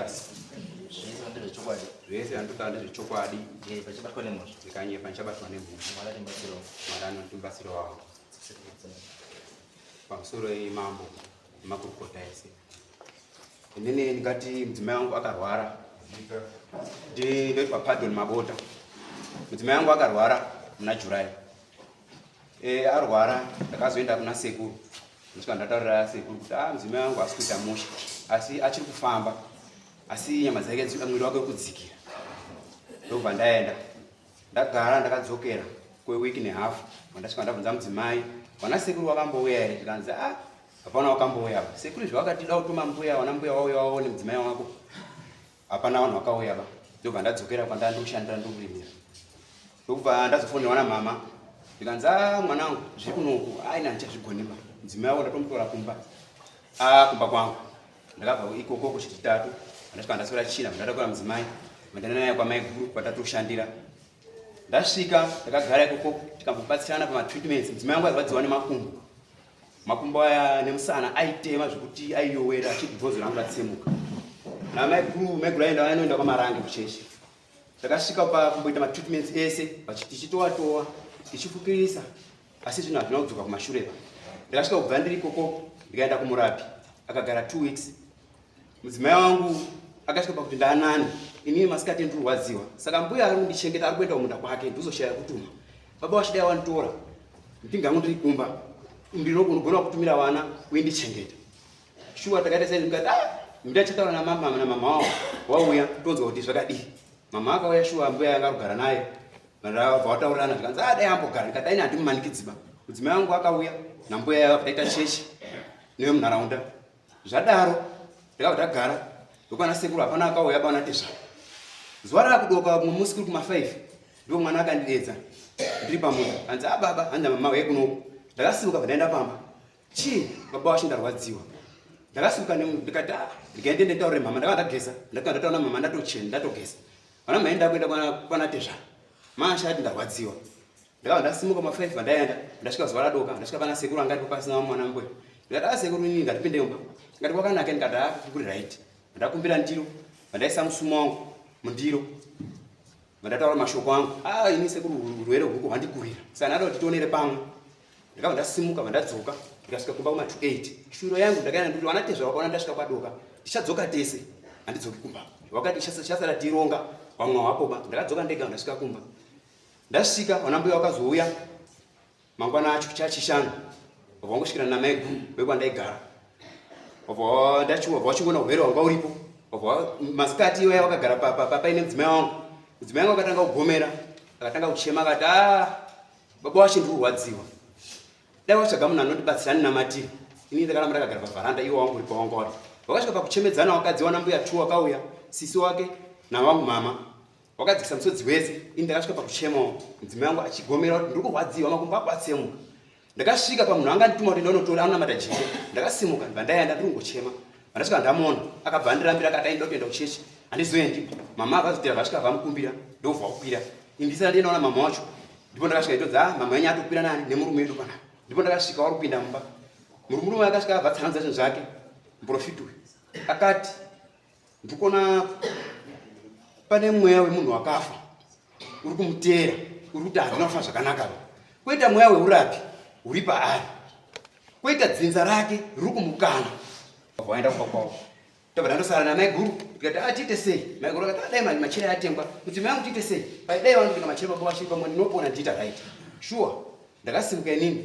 mutasi zvese chokwadi zvese andotanda zvechokwadi pachabatwa nemhosva zvikanyepa ndichabatwa nemhosva Mwari anotibatsira wawo pamusoro yemambo nemakurukota ese. Inini ndikati mudzimai wangu akarwara ndoti papadoni mabota. Mudzimai wangu akarwara muna July. Arwara ndakazoenda kuna sekuru. Ndisvika ndataurira sekuru kuti mudzimai wangu asi kuita musha asi achiri kufamba asi nyama dzake mwiri wake kudzikira. Ndobva ndaenda ndagara ndakadzokera kwewiki nehafu. Ndasvika ndabvunza mudzimai wana sekuru wakambouya here? Ndikanzi hapana wakambouya. Sekuru zvawakati da kutuma mbuya wana mbuya wauya waone mudzimai wako? Hapana vanhu vakauya ba. Ndobva ndadzokera kwandandoshandira ndokurimira. Ndobva ndazofonera wana mama. Ndikanzi mwanangu zviri kunoku aina ndichazvigoni ba. Mudzimai wako ndatomutora kumba. Kumba kwangu. Ndakabva ikoko kuchitatu. Ndasvika ndaswera china ndatakwira mudzimai. Mandana naye kwamai guru kwatatoshandira. Ndasvika ndakagara ikoko tikambobatsirana pamatreatments. Mudzimai wangu airwadziwa nemakumbo. Makumbo aya nemusana aitema zvekuti aiyowera achibvonzo rangu ratsemuka. Na mai guru aenda anoenda kwamarange kuchechi. Ndakasvika kumboita matreatments ese tichitowa tichifukirisa asi zvinhu hazvina kudzoka kumashure. Ndakasvika kubva ndiri ikoko ndikaenda kumurapi akagara 2 weeks. Mudzimai wangu akasvika pakuti ndaanani inini masikati ndirwadziwa. Saka mbuya ari kundichengeta ari kuenda kumunda kwake ndizoshaya kutuma. Baba wachidai wanditora ndingangu ndiri kumba ndinogona kutumira vana uindichengeta. Shuwa takaita sei ndikati ndachataura na mama wao wauya tonzwa kuti zvakadii. Mama akauya shuwa mbuya yanga kugara naye. Ndabva wataurana ndikanzi dai ambogara ndikati aina handimumanikidziba. Mudzimai wangu akauya nambuya yavo taita chechi newe munharaunda. Zvadaro ndakabva tagara ndokwana sekuru hapana akauya bana tezva. Zuva rakudoka mumusi kuri kuma5 ndipo mwana akandidedza ndiri pamunda. Anzi baba handa mama weku kunoku. Ndakasimuka ndaenda pamba. Baba wacho ndarwadziwa. Ndakasimuka ndikati ndikaenda nditaurira mama ndakageza ndakataura na mama ndatochena ndatogeza. Vana maenda kuenda kwana tezva. Mashati ndarwadziwa. Ndakabva ndasimuka ma5 ndaenda ndasvika zuva radoka ndasvika pana sekuru angati pasina mwana mbwe. Ndikati sekuru inini ngatipinde mumba. Ngati kwakanaka ndikati kuri right. Ndakumbira ndiro ndaisa musumo wangu mundiro. Ndataura mashoko angu ini sekuru urwere huko hwandikurira. Saka ndati tionere pamwe. Ndakabva ndasimuka ndadzoka ndikasvika kumba kuma 28. Shuro yangu ndakaenda ndiri wana tezva wakaona ndasvika kwadoka. Tichadzoka tese handidzoki kumba. Wakati chasara tironga wamwe wapo ba. Ndakadzoka ndega ndasvika kumba. Ndasvika wana mbuya wakazouya mangwana acho chachishanu. Baba wangu shikira na mai guru wekwandaigara. Baba ndachiwa wachingona urwere wanga uripo. Baba masikati iwe wakagara paine mudzimai wangu. Mudzimai wangu akatanga kugomera akatanga kuchema akati baba wacho ndirwadziwa. Dai watsvaga munhu anotibatsirana namatiri. Inini ndakaramba ndakagara pavharanda iwo wangu uri pawangu wari. Wakasvika pakuchemedzana wakadziwa nambuya 2 wakauya sisi wake nawangu mama. Wakadzikisa musodzi wese. Ini ndakasvika pakuchemawo mudzimai wangu achigomera kuti ndiri kurwadziwa makumbo ako atsemuka. Ndakasvika pamunhu angandituma kuti ndinotora anonamata jeko. Ndakasimuka ndibva ndaenda ndiri kungochema. Ndasvika ndamona akabva andirambira akati aida kuenda kuchechi handizoendi. Mama akazotira vasvika vamukumbira ndobva wakwira. Indisana ndinoona mama wacho. Ndipo ndakasvika nditodzi mama wenyu atopira nani nemurume wedu pana. Ndipo ndakasvika wari kupinda mumba. Murume akasvika abva tsananza zvinhu zvake. Muprofiti uyu akati ndikona pane mweya wemunhu wakafa uri kumuteera uri kuti handina kufa zvakanaka. Koita mweya weurapi uri paari. Koita dzinza rake riri kumukana. Waenda kumba kwawo. Ndobva ndandosara namai guru ndikati tiite sei. Mai guru akati dai machira yatengwa. Mudzimai wangu tiite sei. Dai wangu machira baba vachipa pamwe ndinopona ndiita right. Sure. Ndakasimuka inini.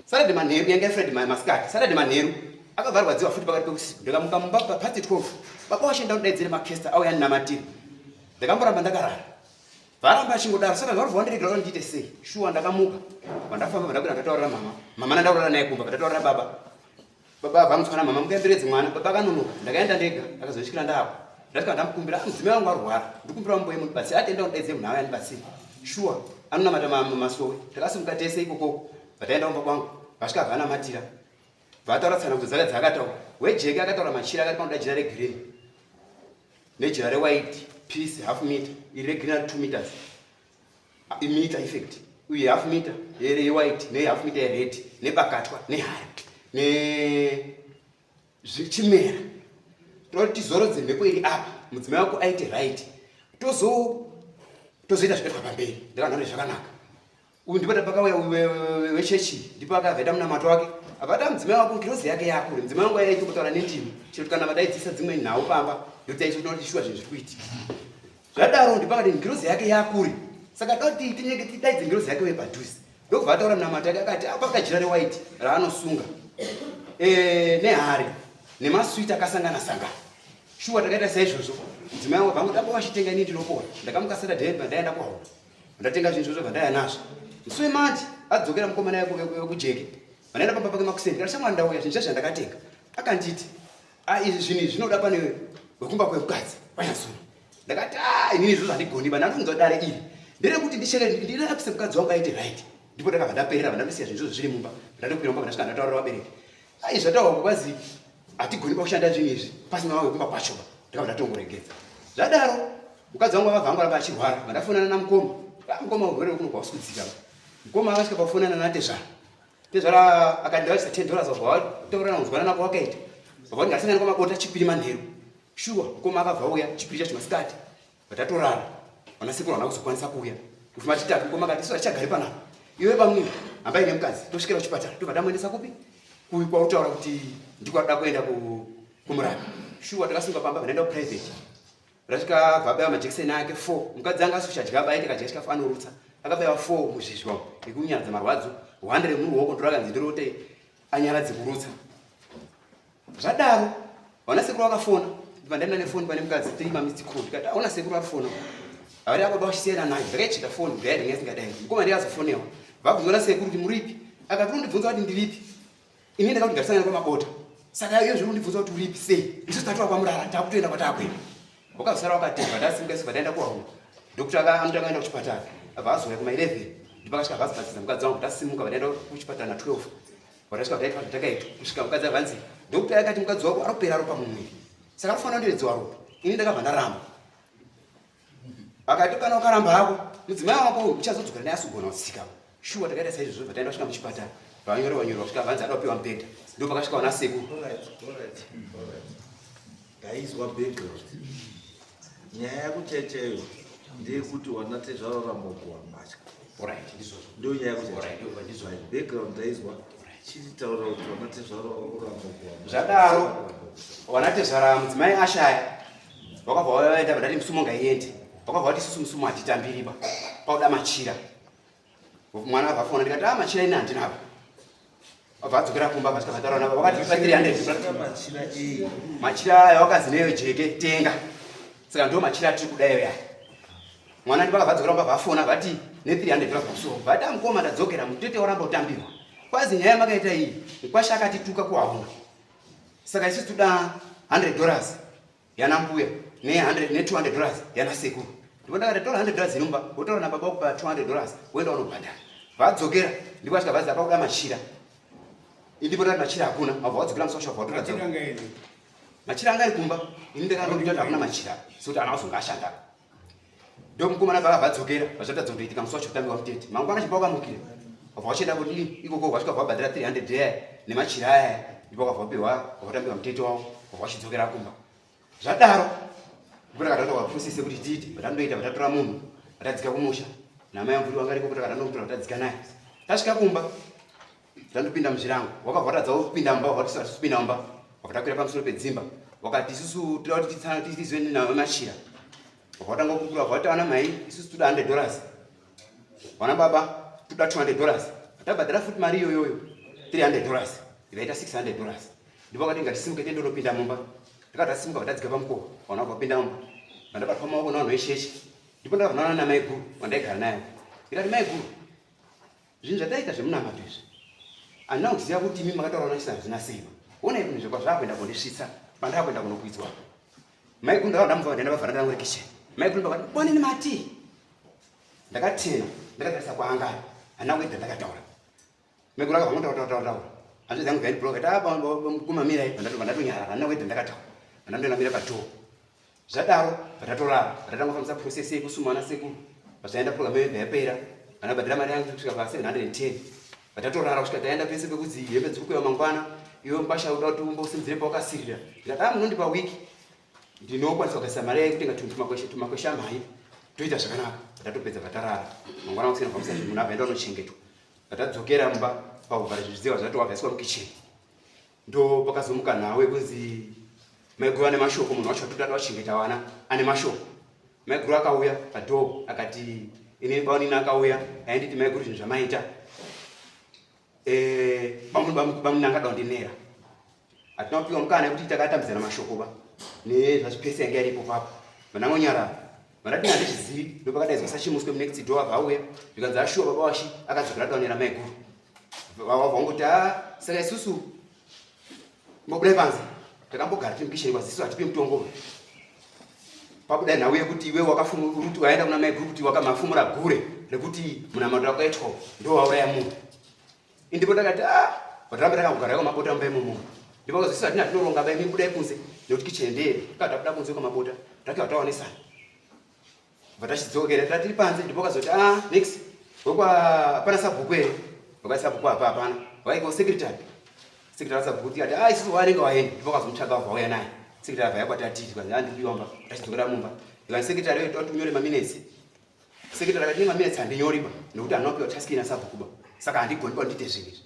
Saturday manheru yanga Fred masikati. Saturday manheru akabva arwadziwa futi pakati peusiku. Ndikamuka mumba past 12. Baba wacho ndaudzire makesta auya namatiri. Ndakamboramba ndakarara. Varamba achingodaro saka ngari vandiregera kuti ndiite sei. Shuwa ndakamuka. Vandafamba ndakwenda ndataurira mama. Mama ndataurira naye kumba ndataurira baba. Baba vamutswana mama mukaenderedze mwana. Baba akanonoka. Ndakaenda ndega akazosvikira ndapo. Ndasvika ndamukumbira mudzimai wangu arwara. Ndikumbira mumboye mubatsiri atenda kundaidze munhu auya ndibatsiri. Shuwa anonamata masowe. Takasimuka tese ikoko. Vataenda kumba kwangu. Vasvika vanamatira. Vataura tsanangudzo dzake dzakataura. Wejeki akataura machira akati panoda jira regreen. Nejira rewhite piece half meter. Irregular 2 meters. Meter effect. Uye half meter yewhite ne half meter red nebakatwa nehari ne zvichimera toti zorodze mhepo iri apa mudzimai wako aite right tozoita zvinoitwa pamberi ndakanhore zvakanaka uyu ndipo tapakauya wechechi ndipo akavheta munamato wake apata mudzimai wako ngirozi yake yakure mudzimai wangu aiti kutaura nendimi chero kana vadaidzisa dzimwe nhau pamba ndokuti aichinooti shuwa zvinhu zviri kuitika zvadaro ndipo akati ngirozi yake yakure saka doti tinenge tidaidze ngirozi yake wepadhuze ndokubva ataura munamato yake akati apaka jira rewaiti raanosunga nehari nemaswiti akasangana-sangana shuwa takaita saizvozvo mudzimai wangu bvangu dapa wachitenga ini ndinopora ndakamukasira dhemba ndaenda kuhauna ndatenga zvinhu zvozvo vandaya nazvo musi wemandi adzokera mukomana yako wekujeke vanaenda pamba pake makuseni kana shamwari ndauya zvinhu zvandakatenga akanditi izvi zvinhu zvinoda pane wekumba kwemukadzi panyasuna ndakati inini izvozvo handigoni bana andikunzwa iri nderekuti ndireakise mukadzi wangu aite right ndipo ndakabva ndaperera vandandisiya zvinhu zvozvo zviri mumba ndandopinda mumba vandasvika ndataurira vabereki zvataurwa kwazi hatigoni pakushanda zvinhu izvi pasina wawe kumba kwacho ndakabva ndatongoregedza zvadaro mukadzi wangu akabva angu aramba achirwara vandafonana namukoma mukoma urwere kunogwa usikudzika mukoma akasvika pakufonana natezvara tezvara akandivachisa $10 vataurana kuzwana nako wakaita vabva kuti ngasangani kwamabota chipiri manheru shuwa mukoma akabva uya chipiri chacho masikati vatatorara vanasekuru vana kuzokwanisa kuuya kufuma chitatu mukoma akati isu atichagari panapa iwe pamwe hambai nemukadzi tosvikira kuchipatara tobva tamuendesa kupi kwautaura kuti ndikwada kuenda kumurapi shuwa takasunga pamba vanaenda kuprivate rasvika vabaiwa majekiseni ake 4 mukadzi anga asikuchadya abaite kajekisi kafu anorutsa akabaiwa 4 muzvizhwa ekunyaradza marwadzo 100 muruoko ndorakanzi ndirote anyaradze kurutsa zvadaro vaona sekuru vakafona vandaenda nefoni pane mukadzi 3 mamisi call ndikati aona sekuru arifona avari akoda vachisiyana naye ndakaichita foni ndayadi ngesingadai mukoma ndiyazofonewa vabvunzana sekuru kuti muripi akati undibvunza kuti ndiripi ini ndakati ndarisangana kwamabota saka iyo zviri undibvunza kuti uripi sei isu tatoa kwamurara takutoenda kwatakwenda wakazara wakateva ndasimuka siva ndaenda kuhauna ndokuti anotanga enda kuchipatara abva azoya kuma11 ndipo akasvika vazibatsisa mukadzi wangu ndasimuka vandaenda kuchipatara na12 vatasvika vadaita zvatakaita kusvika mukadzi avanzi ndokuti akati mukadzi wako arikupera ropa mumwiri saka anofanira kundoredzewa ropa ini ndakabva ndaramba akati kana ukaramba hako mudzimai wako uchazodzokera naye asugona kutsika shuwa takaita saizvozvo vataenda kusvika muchipatara vanyorwa kusvika vanzi ada kupiwa mubhedha ndo pakasvika vana sekuru ndaizwa background nyaya yakuchecheyo ndeyekuti wanatezvaro rambokuwa mbatya ndo nyaya yakuchecheyo background ndaizwa chichitaura kuti wanatezvaro rambokuwa zvadaro wanatezvara mudzimai ashaya vakabva vaenda vandati musumo ngaiende vakabva vati isusu musumo hatitambiriba pauda machira mwana abva afona ndikati machira ini handinavo abva adzokera kumba vasvika vataura navo vakati pa 300 machira aya wakazi neyo jeke tenga saka ndo machira tiri kudayo yaya mwana ndipo akabva adzokera kumba vafona vati ne$300 pamusoro vati amukoma ndadzokera mutete waramba kutambirwa kwazi nyaya makaita iyi nikwasha akatituka kuhauna saka isusu toda $100 yana mbuya ne$200 yana sekuru ndipo ndakati tora $100 inumba wotaura nababa wakupa $200 woenda unobhadhara vadzokera ndipo asvika vazi apa kuda machira ndipo ndati machira hakuna abva wadzokera musosha watoradza machira anga ari kumba ini ndakandoti hakuna machira sekuti ana azonga ashanda ndo mukomana baba vadzokera vazvatadza kutoitika musi wacho kutambiwa mutete mangwana chimba wakamukira abva wachienda kuti ikoko vasvika vabhadhara $300 aya nemachira aya ndipo akabva wapiwa wakatambiwa mutete wavo abva wachidzokera kumba zvadaro ndipo takatataura process kuti tiite vatandoita vatatora munhu vatadzika kumusha namai amvuri vangariko kuti vatandomutora vatadzika naye tasvika kumba tandopinda muzvirango wakabva watadza kupinda mumba wakati tisipinda mumba wakatakwira pamusoro pedzimba wakati isusu toda kuti tizwe nawo machira wakatanga kukura wakati wana mai isusu toda $100 wana baba toda $200 tabhadhara futi mari iyoyoyo $300 ivaita $600 ndipo wakati ngatisimuke tiende ndopinda mumba takatasimuka vatadzika pamukova wana vakapinda mumba vandabatwa maoko navanhu vesheche ndipo ndakavhonana namai guru wandaigara nayo ikati mai guru zvinhu zvataita zvemunamato izvi handina kuziva kuti imi makataura nachisa hazvina simba onai kunhu zvekwa zvaakuenda kundisvitsa pandaakuenda kunokuidzwa mai guru ndakandamubva vandaenda pavharanda rangu rekisheni mai guru ndakati bonini mati ndakatena ndakatarisa kwaangari handina kuedza ndakataura mai guru akabva ngotaura hanzvi dzangu dzaindibloka taapa kumamira ipa ndatonyarara handina kuedza ndakataura handandoinamira padhoo zvadaro vatatorara vatatanga kufambisa process yekusumana sekuru vachaenda program yebva yapera vanabhadhira mari yangu kusvika pa$710 vatatorara kusvika taenda pese pekudzi hembe dziri kuiwa mangwana iwe mbasha uda kuti umbosimudzire pawakasirira ndikati munondipa wiki ndinokwanisa kugaisa mari yekutenga tumakwesha mai toita zvakanaka tatopedza vatarara mangwana kusina kwamisa zvinhu munhu abvaenda unochengetwa vatadzokera mumba pakuvhara zvidziva zvati wabvaiswa mukicheni ndo pakazomuka nawe kunzi maiguru ane mashoko munhu wacho atotata wachengeta vana ane mashoko maiguru akauya padhoo akati ine paonini akauya ainditi maiguru zvinhu zvamaita bamunanga daundinera hatina kupiwa mukana yekuti takatambidzana mashoko ba nezvazvipesi yange yaripo papo vanangonyarara vandati handizvizivi ndopakadaidzwa sachimuswe munext door abva zvikanzi ashuwa baba washi akadzokera daunera maiguru wangoti saka isusu mbobudai panze takambogara timukisheni kwazisu hatipi mutongo pabuda nhau yekuti iwe wakafuruti waenda kuna maiguru kuti wakamafumura gure rekuti munamato wakaitwa ndo wauraya munhu indipo takati vataramba takangogarayo mabota mumba imomo ndipo kazisu hatina tinoronga bai mibudai kunze nekuti kicheni ndere katabuda kunze kwamabota takiwa taonesana vatachidzokera tatiri panze ndipo kazoti next wekwa hapana sabhuku ere wakai sabhuku apa hapana waiko secretary sabhuku kuti ati isusu wanenge waenda ndipo kazomutsvaga wabva wauya naye secretary abva yakwatatiti kwanzi handikuiwamba tachidzokera mumba ikani secretary wetu atunyore maminutes secretary akati maminutes handinyoriba nekuti handinopiwa task ina sabhuku ba saka handigoni pa ndite zvinhu izvi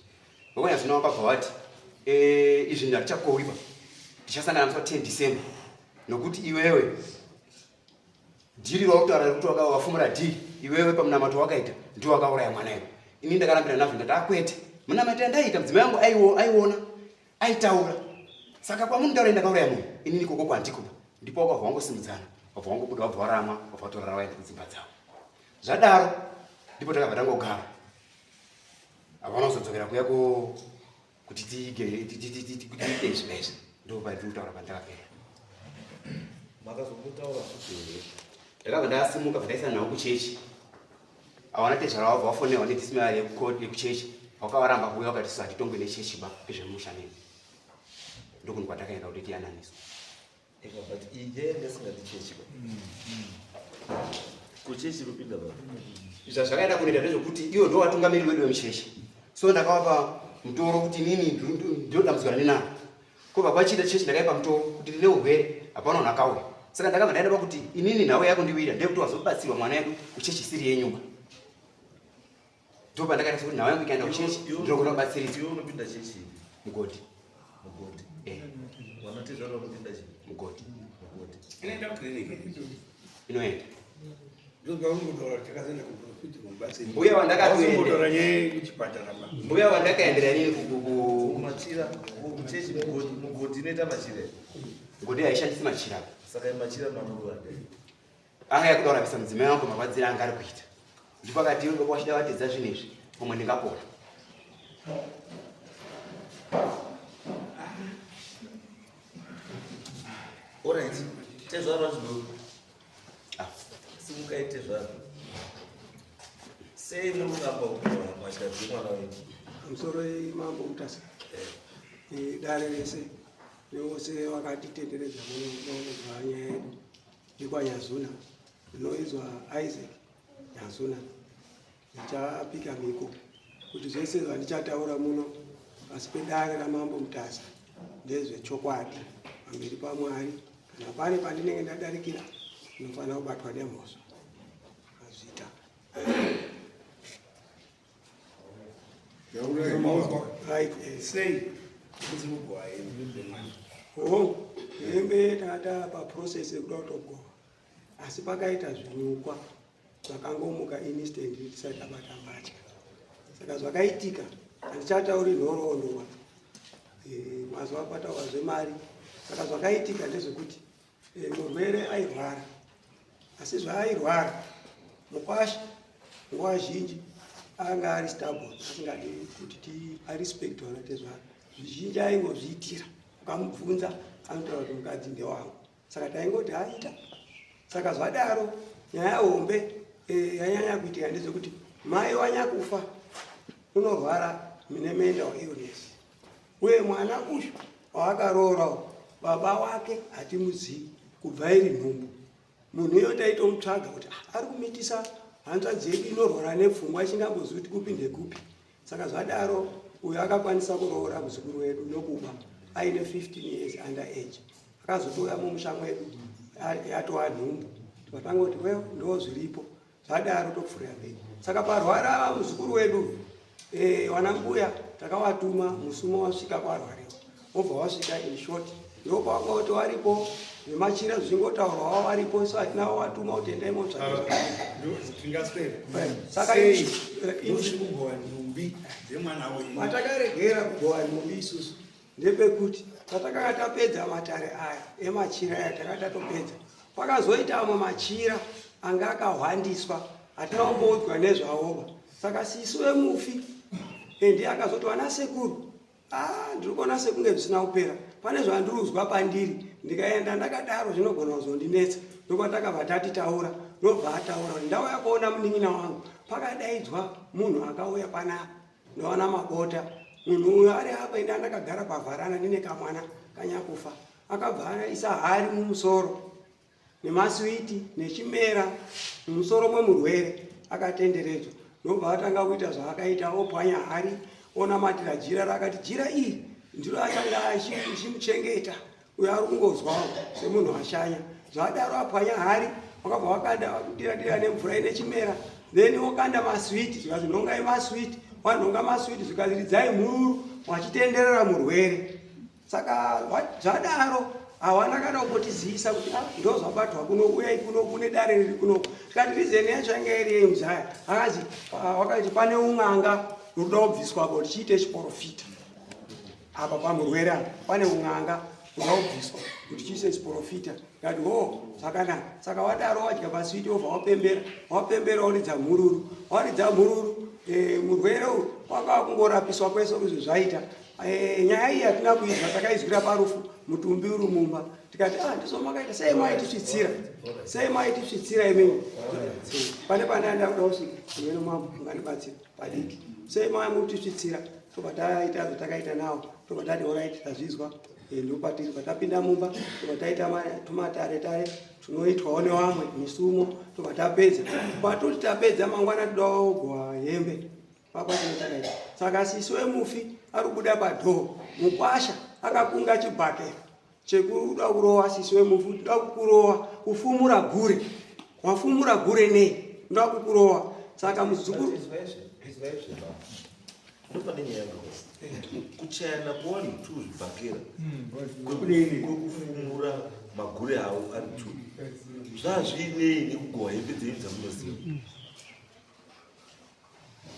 wakonya zvino wakabva wati izvi ndatichakouiba tichasangana musi wa 10 December nokuti iwewe dhiri rautaura rekuti wafumura dhiri iwewe pamunamato wakaita ndio wakauraya mwana iwe ini ndakarambira nazvo ndati akwete munamato andaita mudzimai wangu aiona aitaura saka kwamunitaura ndakauraya munhu ini nikoko kwandikuba ndipo wakabva wangosimudzana wabva wangobuda wabva warama wabva watorara waenda kudzimba dzavo zvadaro ndipo takabva tangogara havana kuzodzokera kuya kuti tiite izvi ndo paitiri kutaura pandakapera makazomutaura kuti ndakabva ndasimuka bva nawo kuchechi hawana tezvara wabva wafonewa nedismari yekuchechi wakavaramba kuuya wakati su hatitongwe nechechi ba ezvemushaneni ndokuni kwatakaenda kuti tiyananiswa but ije ndasingati chechi kuchechi kupinda ba izva zvakaenda kunoita ndezvekuti iwo ndo watungamiri wedu wemuchechi so ndakavapa mutoro kuti inini ndinodambudzikana nenaro kubva pachida chechi ndakaipa mutoro kuti ndine urwere hapana munhu akauya saka ndakabva ndaenda pakuti inini nhau yako ndiwira ndekuti wazobatsirwa mwana yedu kuchechi isiri yenyumba ndo pandakaita sekuti nhau yangu ikaenda kuchechi ndinogona kubatsiridza iwe unopinda chechi mugodi wanatezvaro unopinda chechi mugodi Inoenda kliniki. inoenda Mbuya wandakatoenda mbuya wandakaendera nini kumachira kuchechi mugodi inoita machira mugodi haishandisi machira saka machira manuruwa anga yakuda kurapisa mudzimai wangu marwadziro anga ari kuita ndipo akati iwe wachida watedza zvinhu izvi pomwe ndingapora alright tezvaro zviduku simukaite zvaro sei murungamba kupiwa mashika dzemwana wedu musoro mambo mutasa dare rese nevose vakatitenderedza munoizwa nyaya yedu ikwanyazuna inoizwa Isaac Nyazuna ndichapika miko kuti zvese zvandichataura muno pasi pedare ramambo mutasa ndezvechokwadi pamberi paMwari kana pane pandinenge ndadarikira ndinofanira kubatwa nemhosva azvita hembe tata paprocess yekuda kutogowa asi pakaita zvinyukwa zvakangomuka instant tisati tabata mbatya saka zvakaitika handichatauri nhoroondo mazuva apataura zvemari saka zvakaitika ndezvekuti murwere airwara asi zvaairwara mukwasha nguva zhinji anga ari stable asingadi kuti arespectwa natezvaro zvizhinji aingozviitira ukamubvunza anotaura kuti mukadzi ndewangu saka taingoti aita saka zvadaro nyaya hombe yanyanya kuitika ndezvekuti mai wanyakufa unorwara mental illness uye mwana uyu waakaroora baba wake hatimuzivi kubva iri nhumbu munhu uyo taitomutsvaga kuti ari kumitisa hanzvadzi yedu inorwara nepfungwa chingambozivi kuti kupi ndekupi saka zvadaro uyo akakwanisa kuroora muzukuru wedu nokuba aine 15 years under age akazotouya mumusha mwedu yatova nhumbu tikatanga kuti wewo ndo zviripo zvadaro topfuurira mberi. Saka parwara muzukuru wedu wanambuya takavatuma musuma wasvika kwarwariwa wobva wasvika in short ndopakoti waripo nemachira zvingotaurwawo varipo isu hatina watuma kuti endai motsvaka. Saka kugowa nhumbi dzemwana matakaregera kugowa nhumbi isusu ndepekuti patakanga tapedza matare aya emachira aya takanga tatopedza pakazoita amwe machira anga akahwandiswa hatina kumboudzwa nezvawoba. Saka sisu vemufi ndiye akazoti vana sekuru ndiri kuona sekunge zvisina kupera pane zvandiruzwa pandiri ndikaenda ndakadaro zvinogona kuzondinetsa ndokwatakabva tatitaura ndobva ataura kuti ndauya kuona munin'ina wangu pakadaidzwa munhu akauya panapa ndoona mabota munhu uyo ari apa ina ndakagara pavharana ndine kamwana kanyakufa akabva anaisa hari mumusoro nemaswiti nechimera mumusoro mwemurwere akatenderedzwa ndobva atanga kuita zvaakaita opwanya hari onamatira jira rakati jira iri ndiro atanga achimuchengeta uyo ari kungozwawo semunhu ashanya zvadaro apwanya hari wakabva wakanda kudira nemvura ine chimera then okanda maswiti zvikazi nhongai maswiti wanhonga maswiti zvikazi ridzai mhururu wachitenderera murwere. Saka zvadaro hawana kana kumbotizivisa kuti ndozvabatwa kuno uyai kuno kune dare riri kuno tikati rizeni yachanga iri yemuzaya akazi wakati pane un'anga ruda kubviswa kuti chiite chiprofita apa pamurwere apa pane un'anga ruda kubviswa kuti chiise chiprofita tikati zvakanaka. Saka wadaro wadya paswiti wobva wapembera waridza mhururu murwere uyu wanga kungorapiswa kwese kuzvi zvaita. Nyaya iyi hatina kuizwa takaizwira parufu mutumbi uri mumba tikati ndizomakaita sei maitisvitsira imeni pane anda kuda kusvika imweni mambo ungandibatsira padiki sei mamutisvitsira tobva taita zvatakaita nawo tobva tati orit tazvizwa ndopatiri patapinda mumba tobva taita tumatare tunoitwawo nevamwe misumo tobva tapedza patoti tapedza mangwana todawo kugowa hembe pakwatinotakaiita. Saka sisu wemufi ari kubuda padhoo mukwasha akakunga chibhakera chekuda kurowa sisu wemufi uda kukurowa kufumura gure wafumura gure nei ndoda kukurowa. Saka muzukuru kuchayana kuwani tu zvibhakera kwekufumura magure avo ari tu zvazvinei nekugowa hembe dzenyu dzamunoziva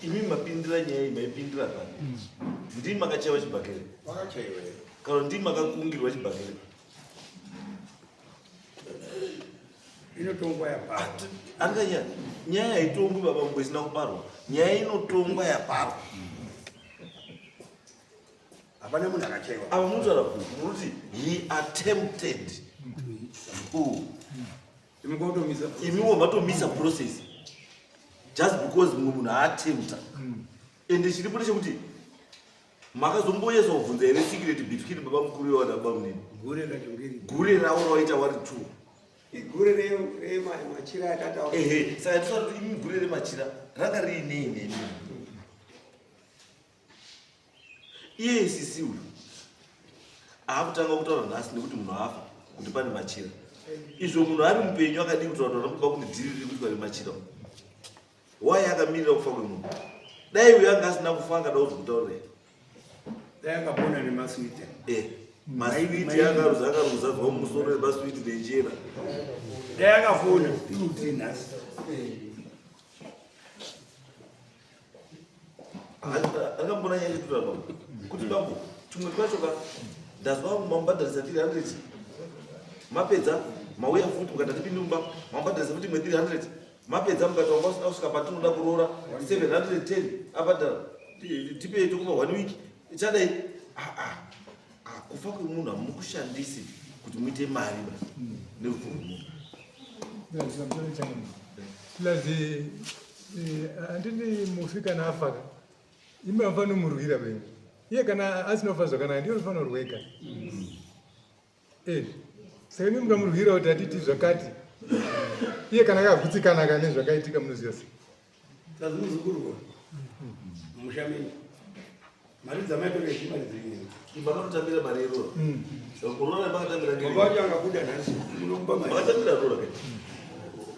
imi mapindira nyaya iyi maipindira pano ndimi makachaiwa chibhakera kana ndimi makakungirwa chibhakera inotongwa yaparwa anganya nyaya haitongwi baba mbo isina kuparwa nyaya inotongwa yaparwa hapana munhu akachaiwa ava munotaura kuti muruti he attempted imiwo matomisa process just because mumwe munhu aatempta ende chiripo ndechekuti makazomboyezwa kubvunza here secret between baba mukuru iwa nababa munini gure ravo rawaita wari two igure remachira yakataura saka tisaura kuti imi gure remachira ranga riinei nemi iye isisi uyu aakutanga kutaura nhasi nekuti munhu afa kuti pane machira izvo munhu ari mupenyu akadii kutaura kuti kuba kune dhiri riri kuti pane machira wai akamirira kufa kwemunhu dai uyo anga asina kufa angada kuzokutaurira dai akapona nemaswiti maswiti akaruza zva mumusoro nemaswiti nenjera dai akafona iuti nhasi angambona nyaya chekutura bambo kuti bambo tumwe twachoka ndazwa mambadharisa 300 mapedza mauya futi mukatatipindi mumba mambadharisa futi imwe 300 mapedza mukati wasvika patinoda kuroora 710 abhadhara tipei tokupa 1 week ichadai kufa kwemunhu hamukushandisi kuti muite mari nerufu plazi handini mufi kana afaka imi hamfani umurwira venyu iye kana asina kufa zvakanaka ndiyo unofanira kurweka saka imi mukamurwira kuti hatiti zvakati iye kana akagutsikana nezvakaitika munoziva sei tazimuzukuru mushameni mari dzamaitore chimari dzenyewe Imakatambira mari yerora. Rora yamakatambira baba wacho angabuda nhasi unokupa mari makatambira rora kai.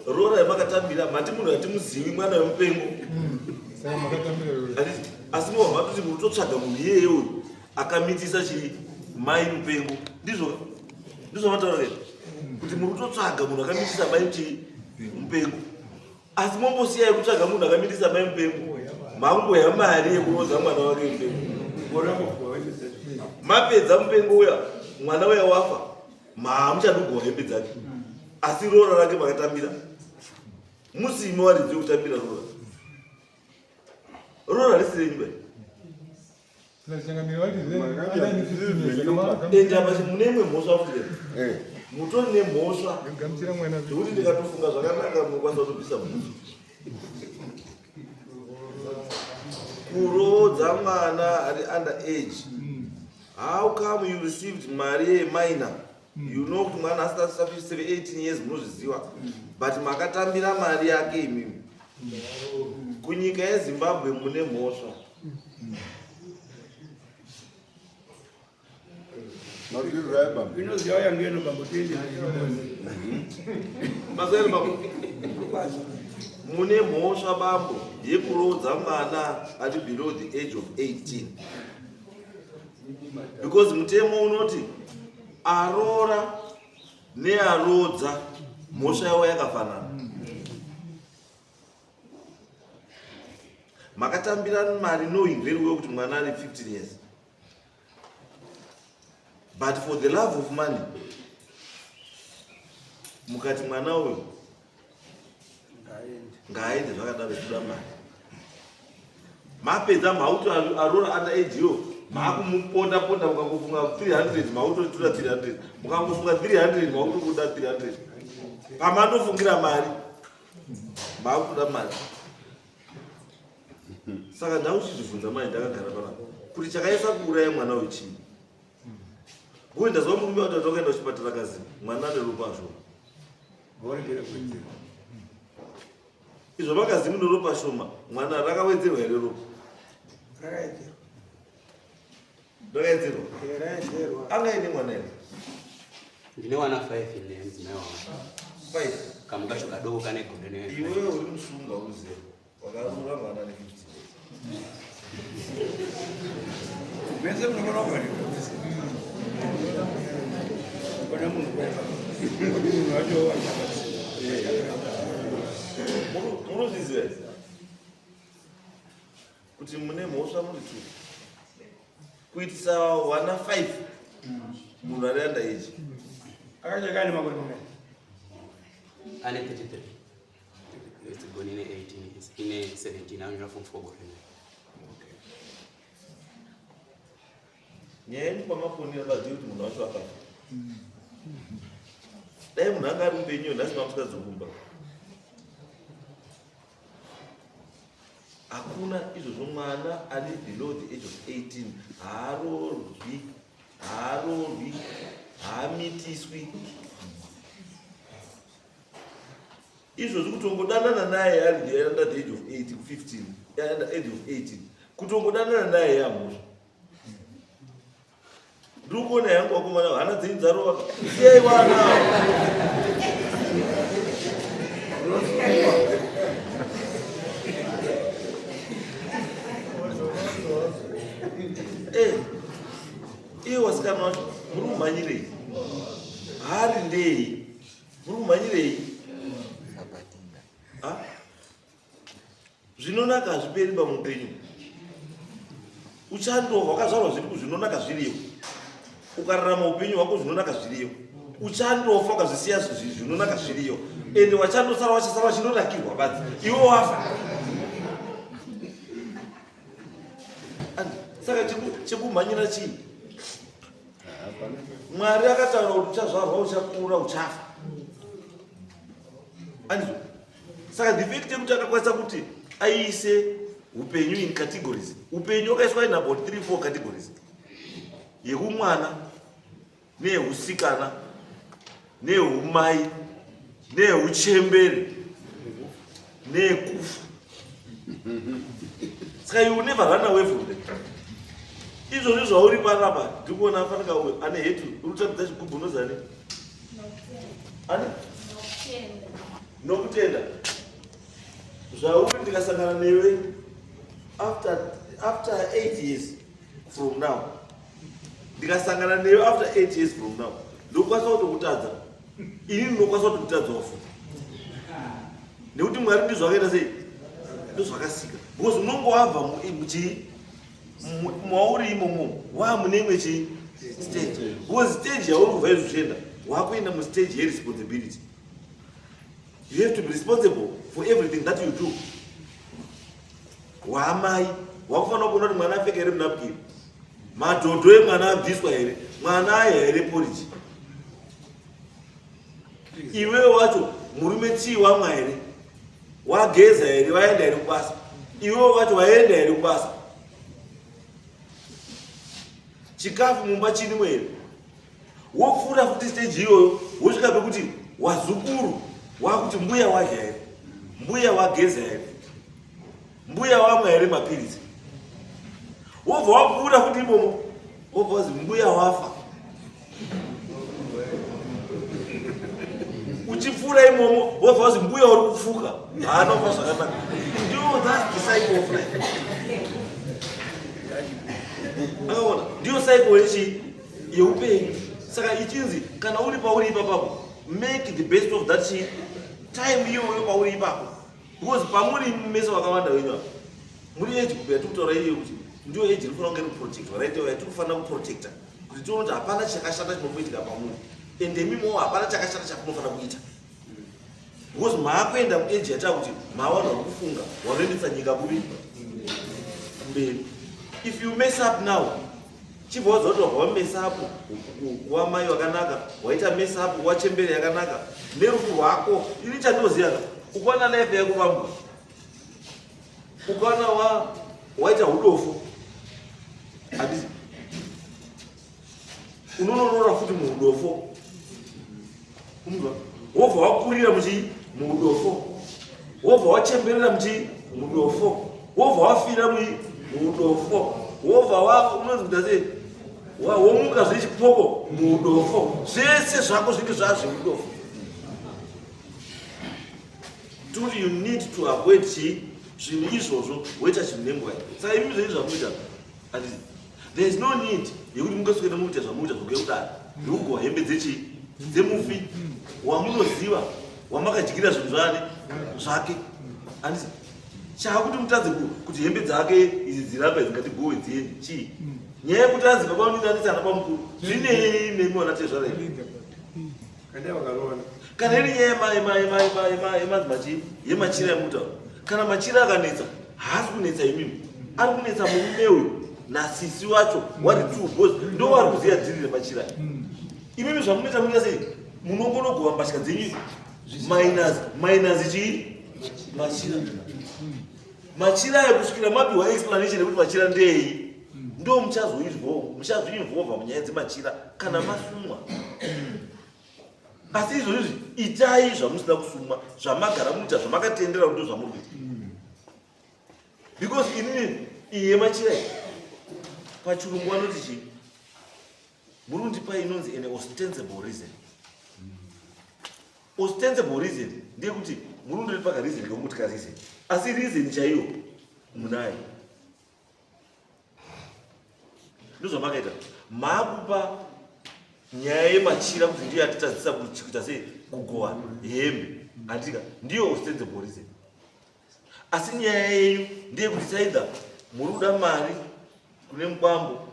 Rora yamakatambira mati munhu atimuzivi mwana wemupengo. Saka makatambira rora. Asi mwa kuti mutotsvaga munhu iyeye uyu akamitisa chi mai mupengo. Ndizvo mataura kai. Kuti mutotsvaga munhu akamitisa mai chi mupengo. Asi mombosiyai kutsvaga munhu akamitisa mai mupengo. Mangoya mari yekurodza mwana wake mupengo. Mapedza mupengo uya mwana uya wafa muchadugwa hembe dzake. Asi rora rake makatambira musime waridziwe kutambira rora. Rora risirenyi bai. Enda pachi mune imwe mhosva futi mutori nemhosva zvokuti ndikatofunga zvakanaka munokwanisa kutopisa mhosva. Kurodza mwana ari under age. How come you received mari minor? You know kuti mwana asati 18 years munozviziva. But makatambira mari yake imimi. Kunyika yeZimbabwe mune mhosva. inoziva yangeno bambotendi Mazere bambo. Mune mhosva bambo yekurodza mwana ari below the age of 18. Because mutemo unoti arora nearodza mhosva yavo yakafanana. Makatambira mari knowing very well kuti mwana ari 15 years. But for the love of money mukati mwana uyu ngaende zvakadaro kuda mari. Mapedza mauto arora under age yo makumuponda ponda mukangofunga 300 mautotora 300 mukangofunga 300 mautokuda 300 pamandofungira mari makuda mari. Saka ndauchizvibvunza mai ndakagara panapa kuti chakaisa kuuraya mwana wechii. Uye ndazva murume kuti tokaenda kuchipatara kazi mwana ane ropa shoma. Izvo vakazi mune ropa shoma mwana rakawedzerwa here ropa? Rakaedzerwa. Angaine mwana here? Ndine wana 5 ine mudzimai wangu. 5. Kamukacho kadoko kane gonde ne. Iwewe uri musunga uzive wakarura mwana ane 15. mese munokona kugara kana munhu kuti munhu wacho Munozviziva kuti mune mhosva muri 2 kuitisa wana 5 munhu ari under age. akachakane makore mangani Ane 33. It's going in 18. It's in 17. I'm not from Fogo. Nyaya yenyu pamaponera vazivi kuti munhu wacho akafa. Dai munhu anga ari mupenyu nhasi pamusikazokumba. Hakuna izvozvo mwana ari below the age of 18 haarorwi haamitiswi. Izvozvo kutongodanana naye ari under the age of 8 15 under age of 18 kutongodanana naye yamhosva. Ndiri kuona yangu wakomana hana dzenyu dzarova siyai wana. Iye wasikana wacho muri kumhanyirei? Hari ndei? Muri kumhanyirei? Zvinonaka hazviperi pamupenyu. Uchandofa wakazvarwa zviri kuzvinonaka zviriyo. Ukararama upenyu hwako zvinonaka zviriyo. Uchandofa ukazvisiya zvinonaka zviriyo. Ende wachandosara wachasara wachinonakirwa badzi. Iwe wafa. Saka chekumhanyira chii? Mwari akataura kuti uchazvarwa uchakura uchafa. Andizvo. Saka the fact yekuti akakwanisa kuti aise upenyu in categories. Upenyu wakaiswa in about 3-4 categories. Yeumwana, neyeusikana, neyeumai, neyeuchembere, neyekufa. Saka you will never run away from them. izvozvi zvauri panapa ndikuona afanika ane hetu uri kutambidza chigubhu unozani ani nokutenda zvauri ndikasangana newe after 8 years from now ndikasangana newe after 8 years from now ndokwanisa kutokutadza ini ndinokwanisa kutokutadzawo futi nekuti mwari ndizvo akaita sei ndozvakasika because unongowabva mauri imomo waamune imwe chi stage because stage yauri kubva izvichenda wakuenda mustage yeresponsibility. You have to be responsible for everything that you do. Waamai wakufanira kuona kuti mwana apfeka here munapukiri, madhodho emwana abviswa here, mwana aya here poriji. Iwewe wacho murume tii wamwa here, wageza here, waenda here kubasa. Iwewe wacho waenda here kubasa. Chikafu mumba chini here. Wokufura futi stage iyoyo, wosvika pekuti wazukuru wakuti mbuya wadya here, mbuya wageza here, mbuya wamwa here mapirizi. Wobva wapfuura futi imomo, wobva wazi mbuya wafa. Uchipfuura imomo, wobva wazi mbuya uri kufuka. Haanofa zvakanaka. Ndiyo, that's the cycle of life. Akaona, ndiyo cycle yechi yeupenyu. Saka ichinzi kana uri pauri ipapo, make the best of that shit. Time iyo pauri ipapo. Because pamuri mesa wakawanda wenyu. Muri age kupeya tukutora iyo kuti ndiyo age inofanira kunge protect, right? Tinofanira kuprotecta. Kuti tione kuti hapana chakashata chinokuitika pamuri. Ende mimo hapana chakashata chakunofanira kuita. Because maakuenda muage yata kuti mawana kufunga, warendesa nyika kubi mberi. If you mess up now, chibva wazoto wamess up wamai wakanaka, waita mess up wachembere yakanaka, nerufu rwako ini chandinoziva ukaona life yako pamwe, ukaona waita udofu hadisi unononora futi muudofo, wobva wakurira muudofo, wobva wachemberera muudofo, wobva wafira muudofo, wobva unonzi kuti sei womuka zvechipoko muudofo, zvese zvako zvinenge zvazveudofo. Tuti you need to avoid zvinhu izvozvo woita zvinhu nenguva. Saka imi zvenyu zvamuita handisi, there is no need yekuti mungaswera muita zvamuita zvokudaro ndikugowa hembe dzemufi wamunoziva wamakadyira zvinhu zvake handisi. Chakuti mutadze kuti hembe dzake idzi dziramba dzingati gowe dziende chii? Nyaya yekuti anzi baba unodanisa pamukuru zvinei nemiona tezvara kana iri nyaya yemadzimachii yemachira yemutaura. Kana machira akanetsa haasi kunetsa imimi, ari kunetsa murume uyu nasisi wacho wari tubozi ndo wari kuziya dhiri remachira. Imimi zvamunoita munoita sei munongonogova mbatya dzenyu minus chii machira. Machira yekusvikira mapiwa explanation yekuti machira ndei ndo muchazoinvolva munyaya dzemachira kana masumwa. Asi izvozvi itai zvamusina kusumwa, zvamagara muita, zvamakatendera kuti zvamuri kuita. Because inini iye machira pachirungu vanoti chii muri kundipa inonzi an ostensible reason. Ostensible reason ndeyekuti muri kundoripaka reason ngemutika reason, asi reason chaiyo munayo. Ndozvamakaita maakupa nyaya yemachira kuti ndiyo atitadzisa kuita sei kugowa hembe andika ndiyo ostensible reason. Asi nyaya yenyu ndeyekuti saidha muri kuda mari kune mukwambo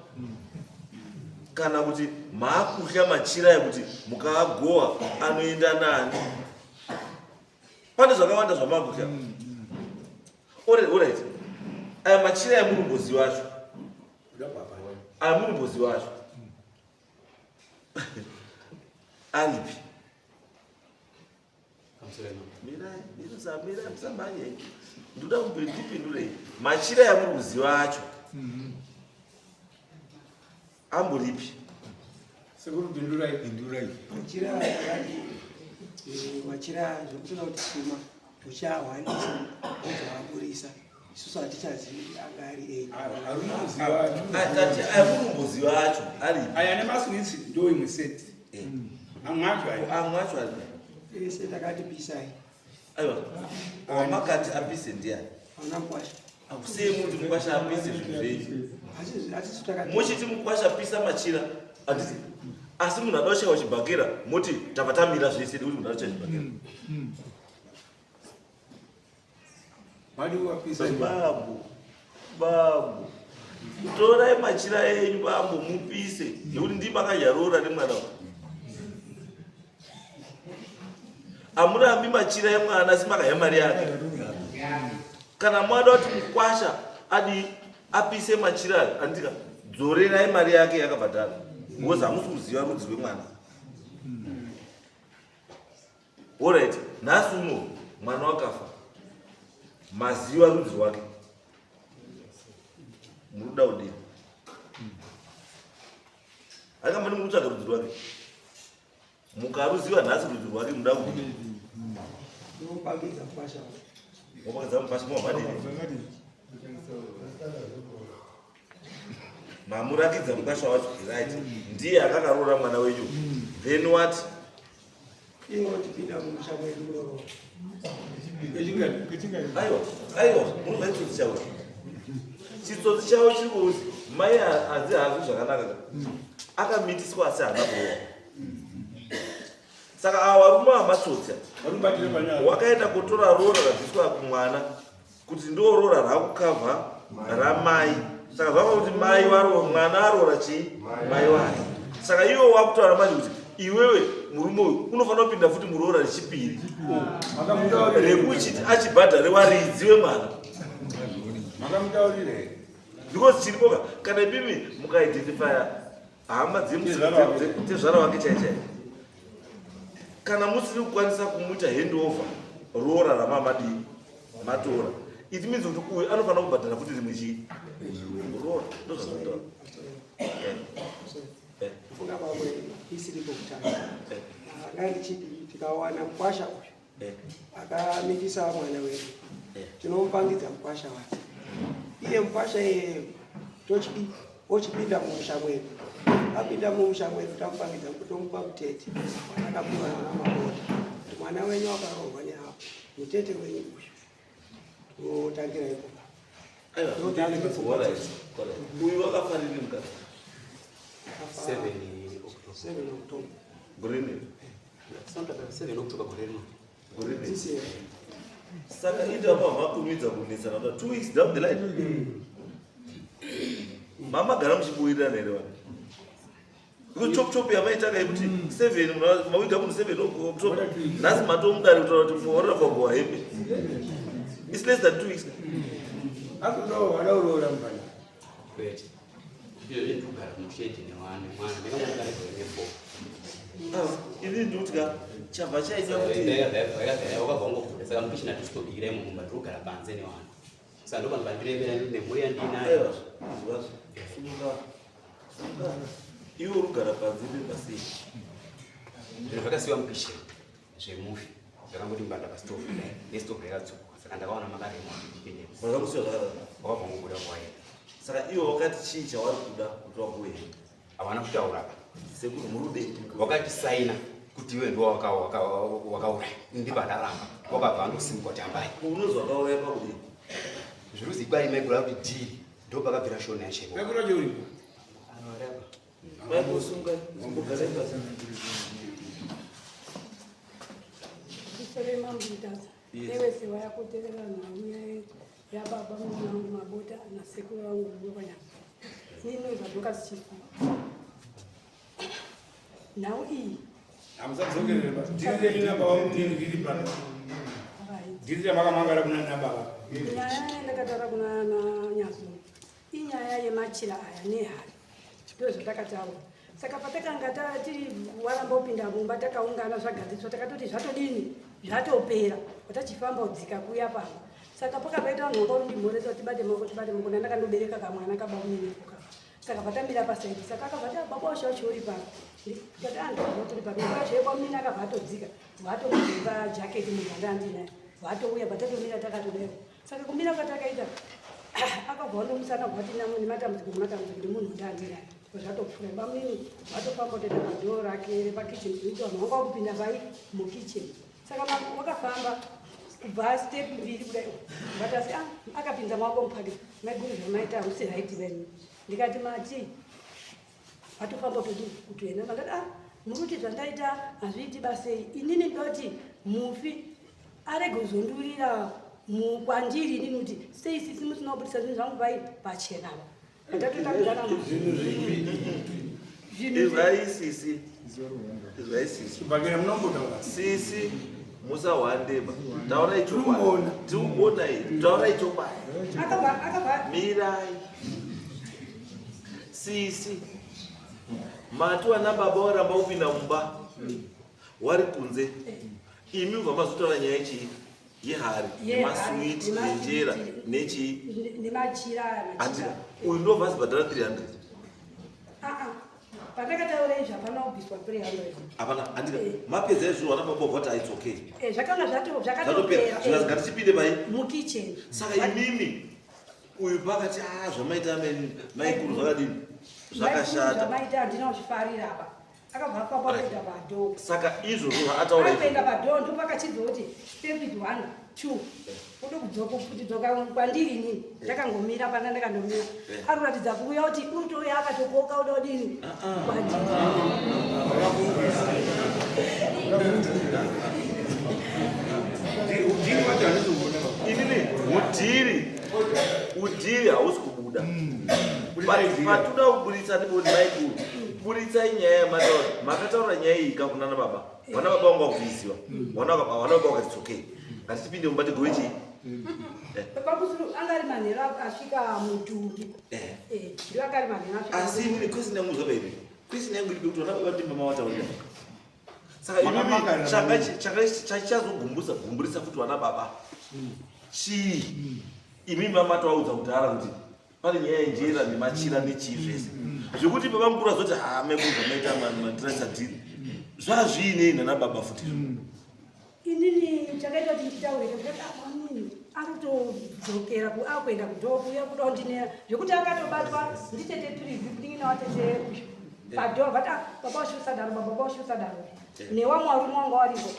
kana kuti maakudya machira yekuti mukaagowa anoenda nani. Pane zvakawanda zvamakudya. Alright, aya machira yamurumbozi wacho, aya murumbozi wacho alipi? Mirai musamanye, ndoda ndipindurei. Machira yamurumbozi wacho amboripi? Machira zvokuti sima uchahwanisa uchawaburisa isusu hatichazivi anga ari atati akurumbuzi wacho ari aya nemaswitsi ndo imwe seti amwacho ari ese takati pisai aiwa wamakati apise ndiani hauna mukwasha akusiye muntu mukwasha apise zvinhu zvenyu hatisu takati muchiti mukwasha pisa machira anditi asi munhu adoshawa chibhakera moti tabva tamira zvese kuti munhu adoshawa chibhakera babu torai machira enyu bambo mupise nekuti ndimakanyarora nemwana amurambi machira emwana asi makaya mari yake kana mwada kuti mukwasha adi apise machira ayo andika dzorerai mari yake yakabhadhara because hamusi kuziva rudzi rwemwana. Alright, nhasi uno mwana wakafa maziva rudzi rwake muruda udini akambani murutsvaga rudzi rwake mukaruziva nhasi rudzi rwake muda kudini ndopangidza mukwasha wapangidza mupasha mwamadini mamurakidza mukasha wacho right ndiye akakarora mwana wenyu then what ingotipinda mumusha mwedu aiwa munobva chitsotsi chavo chitsotsi chavo chiri kuuzi mai hanzi hazvi zvakanaka akamitiswa asi haana kuona saka ava varume vamatsotsi wakaenda kutora rora rabviswa kumwana kuti ndo rora rakukavha ramai saka zvava kuti mai varo mwana arora chii mai wake saka iwo wakutaura manje kuti iwewe murume uyu unofanira kupinda futi murora rechipiri rekuchiti achibhadharewa ridzi wemwana because chiripoka kana ipimi mukaidentifya hama dzezvara wake chaichai kana musiri kukwanisa kumuita handover rora ramamadii matora it means kuti uyu anofanira kubhadhara futi rimwe chii rora ndozvazvinotaura funga pamwe isiripo kutanga ngandichiti tikawana mukwasha uyu akamitisa mwana wedu tinomupangidza mukwasha wake iye mukwasha iyeyo ochipinda mumusha mwedu apinda mumusha mwedu tamupangidza tomupa mutete akapura namabota kuti mwana wenyu akarohwa neapo mutete wenyu uyu totangira ipopa uyu wakafaniri mukati 7 October. Gorini. Sometimes 7 October Gorini. Gorini. This year. Saka ita mama kumidza kunisa na 2 weeks down the line. Mama gara muchibuira nere wani. Iko chop chop yamaita kuti 7 mawida kuti 7 October. Nasi matomudari kuti for for go happy. It's less than 2 weeks. Akuno walaurora mbana. Wait. Iyo ndugara mushedi newana mwana ndingamugara kwenepo ini ndutka chabva chaita kuti wakabva ngokuda saka mukishina tistobhire mumba ndogara panze newana saka ndoba ndibandiremera nemhuri yandinayo iwe urugara panze nebasei zviro zvakasiwa mukisheni zvemufi zvakangoti mbanda pasitofu nesitofu yakatsuka saka ndakaona makarema vakakusiwa zvakadaro wakabva ngokuda kwaenda saka iwe wakati chii chavari kuda kuti wakuwe havana kutaura sekuti murude wakati saina kuti iwe ndo wakauraya ndipo ndaramba wakabva ndosimuka kuti ambai unozwa wakauraya pakudii zviruzi kwari maigura kuti dhiri ndo pakabvira shoni yacheko maikusunga mbogareka Sorema mbitaza. Ewe sewa ya kuteleka na uye ya baba mwanangu mabota na sekuru wangu ngofanya. Nino zadoka siku. Now hii. Amzazogerera. Ndiri ina baba mutini ndiri pano. Ndiri makamangara kuna na baba. Nyaya ndakatara kuna na nyazo. Inyaya yemachira aya ne hari. Ndozo takataura. Saka patakanga tiri waramba upinda mumba takaungana zvagadziswa takatoti zvatodini zvatopera watachifamba udzika kuya pano saka pakapaita vanhu vakaundimhoresa kuti tibate moko ndandakandobereka kamwana kabaunyenepuka saka patamira pasaidi saka akabva baba washacho uri pano tikati andotori pano zvekwamunini akabva atodzika vatomuzimba jaketi muganda andinayo vatouya patatomira takatodero saka kumira kwati akaita akabva nomusana gwati namo nematambudziko nemunhu ndandira zvatopfura bamini vatofamba kutoenda padhoo rake repakicheni zvinoita vanhu vanga kupinda vai mukicheni saka wakafamba kubva step mbiri kudai vatasi akapinza maoko mupaki maiguru zvamaita hamusi raiti venyu ndikati mati vatofamba kutoenda vandati muri kuti zvandaita hazviiti basei inini ndoti mufi arege kuzondurira kwandiri inini kuti sei sisi musina kubudisa zvinhu zvangu vai pachenava ndatotambirana Ibagera munombotaura. Sisi musawandeba. Taura ichokwadi. Tiuona iyi. Taura ichokwadi. akabva Mirai. Sisi. Matu ana baba waramba upinda mumba. Wari kunze. Imi ubva mazotaura nyaya ichi yehari, nemaswiti, nenjera, nechi. nemachira Uyu ndobva azibhadhara 300. pandakataura izvi hapana kubviswa 300 Hapana, andika. Mapedza izvo wana baba voti it's okay. zvakanga Zvakatopera. zvakatopera Zvingazikati chipinde pai. mukicheni Saka imimi uyu pakati zvamaita maikuru zvakadini zvakashata. zvamaita handina kuzvifarira apa akabva afamba kuenda padhoo Saka izvozvo ataura akuenda padhoo ndopakachizoti step 1 2 ude kudzoka kwandiri inini ndakangomira pana ndakandomira ari kuratidza kuuya kuti uri touya akatokoka uda kudini kwandiri inini udhiri hausi kubuda. Patuda kuburitsa ndiboni maikuru. Buritsai nyaya yamataura. Makataura nyaya iyi kakunana baba. Vana baba vangu vakuvisiwa. Vana baba vakati it's okay. Ngatipinde mubati goichi. pakusuru angari manhero asvika mutumbi ndio akari manhero asvika Asi imini kwesina yangu zvabairi. Kwesina yangu ilipi kuti vana baba ndimba mavataurira. Saka imimi chachazogumburisa futi vana baba. Chii? Imimi mamata vaudza kuti ara kuti pane nyaya yenjera nemachira nechii zvese. Zvekuti baba mukuru azoti mekuzva maita matirasa dhiri. Zvazviinei nana baba futi. inini chakaita kuti nditaurike kuti amini akutodzokera akuenda kudhoo kuuya kuda kundinera zvekuti akatobatwa nditete turivi kudingi nawatete padhoo vati baba washiusadaro baba washiusadaro newamwe warume wanga waripo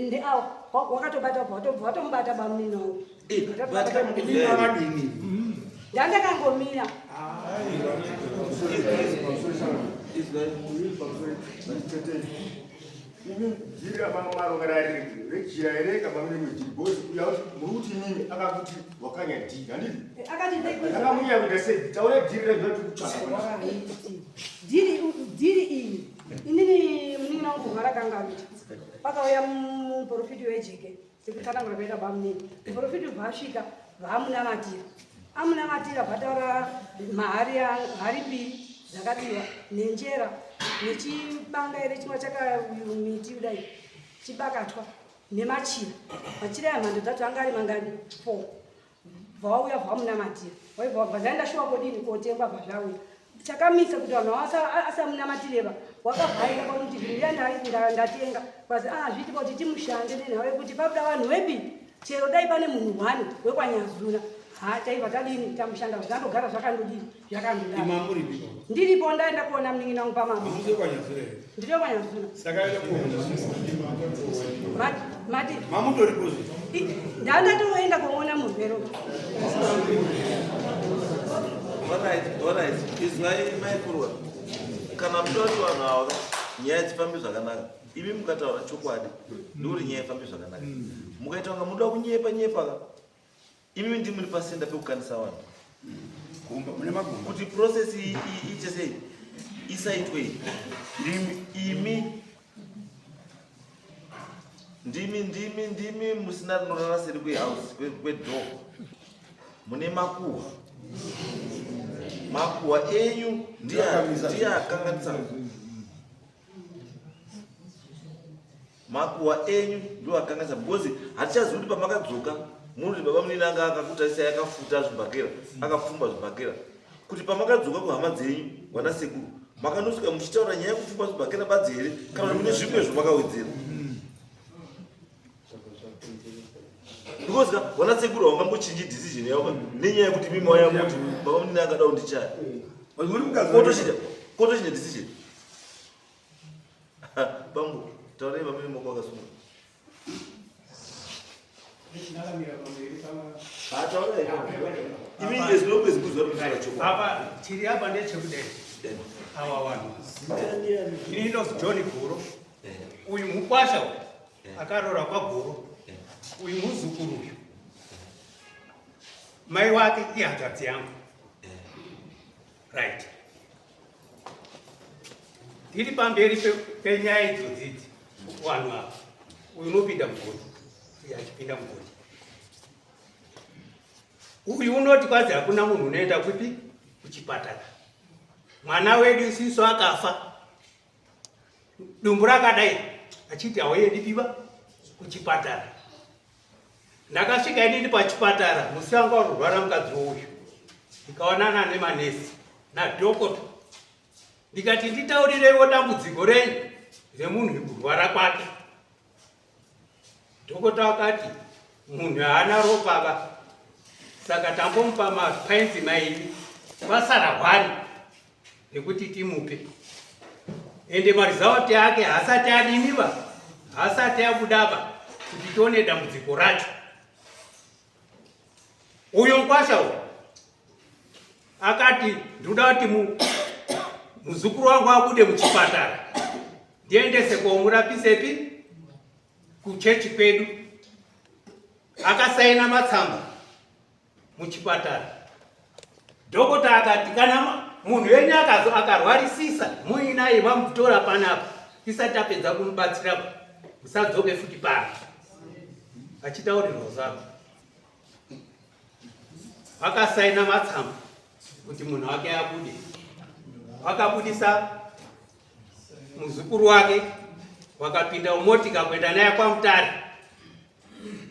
ndeawo wakatobatwa watomubata bamumini wangu ndandakangomira Jira maro ngarari rechira ereka bamwe mujibozi uyawo muruti nini akakuti wakanya ndi ndini akati ndekuti akamunya kuti se taure jira zvotu kutsvaka diri iyi inini munini wangu mara kangavita pakauya muprofiti wejeke sekutsanangura kuita bamumini muprofiti vasvika vamunamatira amunamatira vataura hari mbiri dzakadiwa nenjera nechibanga ere chimwe chakamiti kudai chibakatwa nemachira machira yamhando dzatu anga ari mangani 4 vauya vamunamatira vaibva ndaenda shuwa kodini kotengwa bvazvauya chakamisa kuti vanhu asamunamatireva wakabvaira pakuti zvinhu ndatenga kwazi zvitipa kuti timushande nenhau yekuti pabuda vanhu vepi chero dai pane munhu 1 wekwanyazuna taibva tadini tamushanda zvandogara zvakandodini zvakandodaro ndiripo ndaenda kuona munin'ina wangu pamama ndiri kwanyazuna mati ndandatoenda kuona murwero izwai maikurwa kana mudati vanhu ava nyaya dzifambi zvakanaka imi mukataura chokwadi ndokuti nyaya ifambi zvakanaka mukaita kunga muda kunyepa imi ndimuri pasenda pekukanisa vanhu kuti process iite sei isaitwe ndimi musina rinorara seri kwehouse kwedhoo mune makuhwa enyu ndiye akanganisa makuhwa enyu ndio akanganisa because hatichazivi kuti pamakadzoka munhu baba munini anga akakutarisai akafuta zvibhakera akapfumba zvibhakera kuti pamakadzoka kuhama dzenyu vana sekuru makanosvika muchitaura nyaya yekupfumba zvibhakera badzi here kana mune zvimwe zvamakawedzera because wana sekuru wangambo-change decision yako nenyaya yekuti mimi waya kuti baba munini akada kundichaya kotochine decision bambo taurei vamene moko akasunga apa chiri apa ndechekudai awa vanhu inozi John Goro uyu mukwasha akarora kwaGoro uyu muzukuru uyu mai wake ihanzvadzi yangu right tiri pamberi penyaya idzodzidzi vanhu ava uyu unopinda mugodi uyu achipinda mugodi uyu unoti kwazi hakuna munhu unoenda kupi kuchipatara mwana wedu isiso akafa dumbu rakadai achiti hauendi piva kuchipatara ndakasvika inini pachipatara musi wanga urwara mukadzi uyu ndikaonana nemanesi nadhokota ndikati nditaurireiwo dambudziko renyu remunhu kurwara kwake. Dhokota wakati munhu haana ropa saka tambomupa mapainzi mairi kwasara hwari nekuti timupe. Ende marizauti ake hasati adiniva, hasati abudaba kuti tione dambudziko racho. Uyo mkwasha uyu akati ndoda kuti muzukuru wangu abude muchipatara ndiendese komurapisepi kuchechi kwedu. Akasaina matsamba muchipatara. Dhokota akati kana munhu wenyu akarwarisisa muinaye vamutora panapa tisati apedza kumubatsira musadzoke futi pano. Achitaurirwa zavo akasaina matsamba kuti munhu wake abude. Wakabudisa muzukuru wake, wakapinda umotika kwenda naye kwa Mutare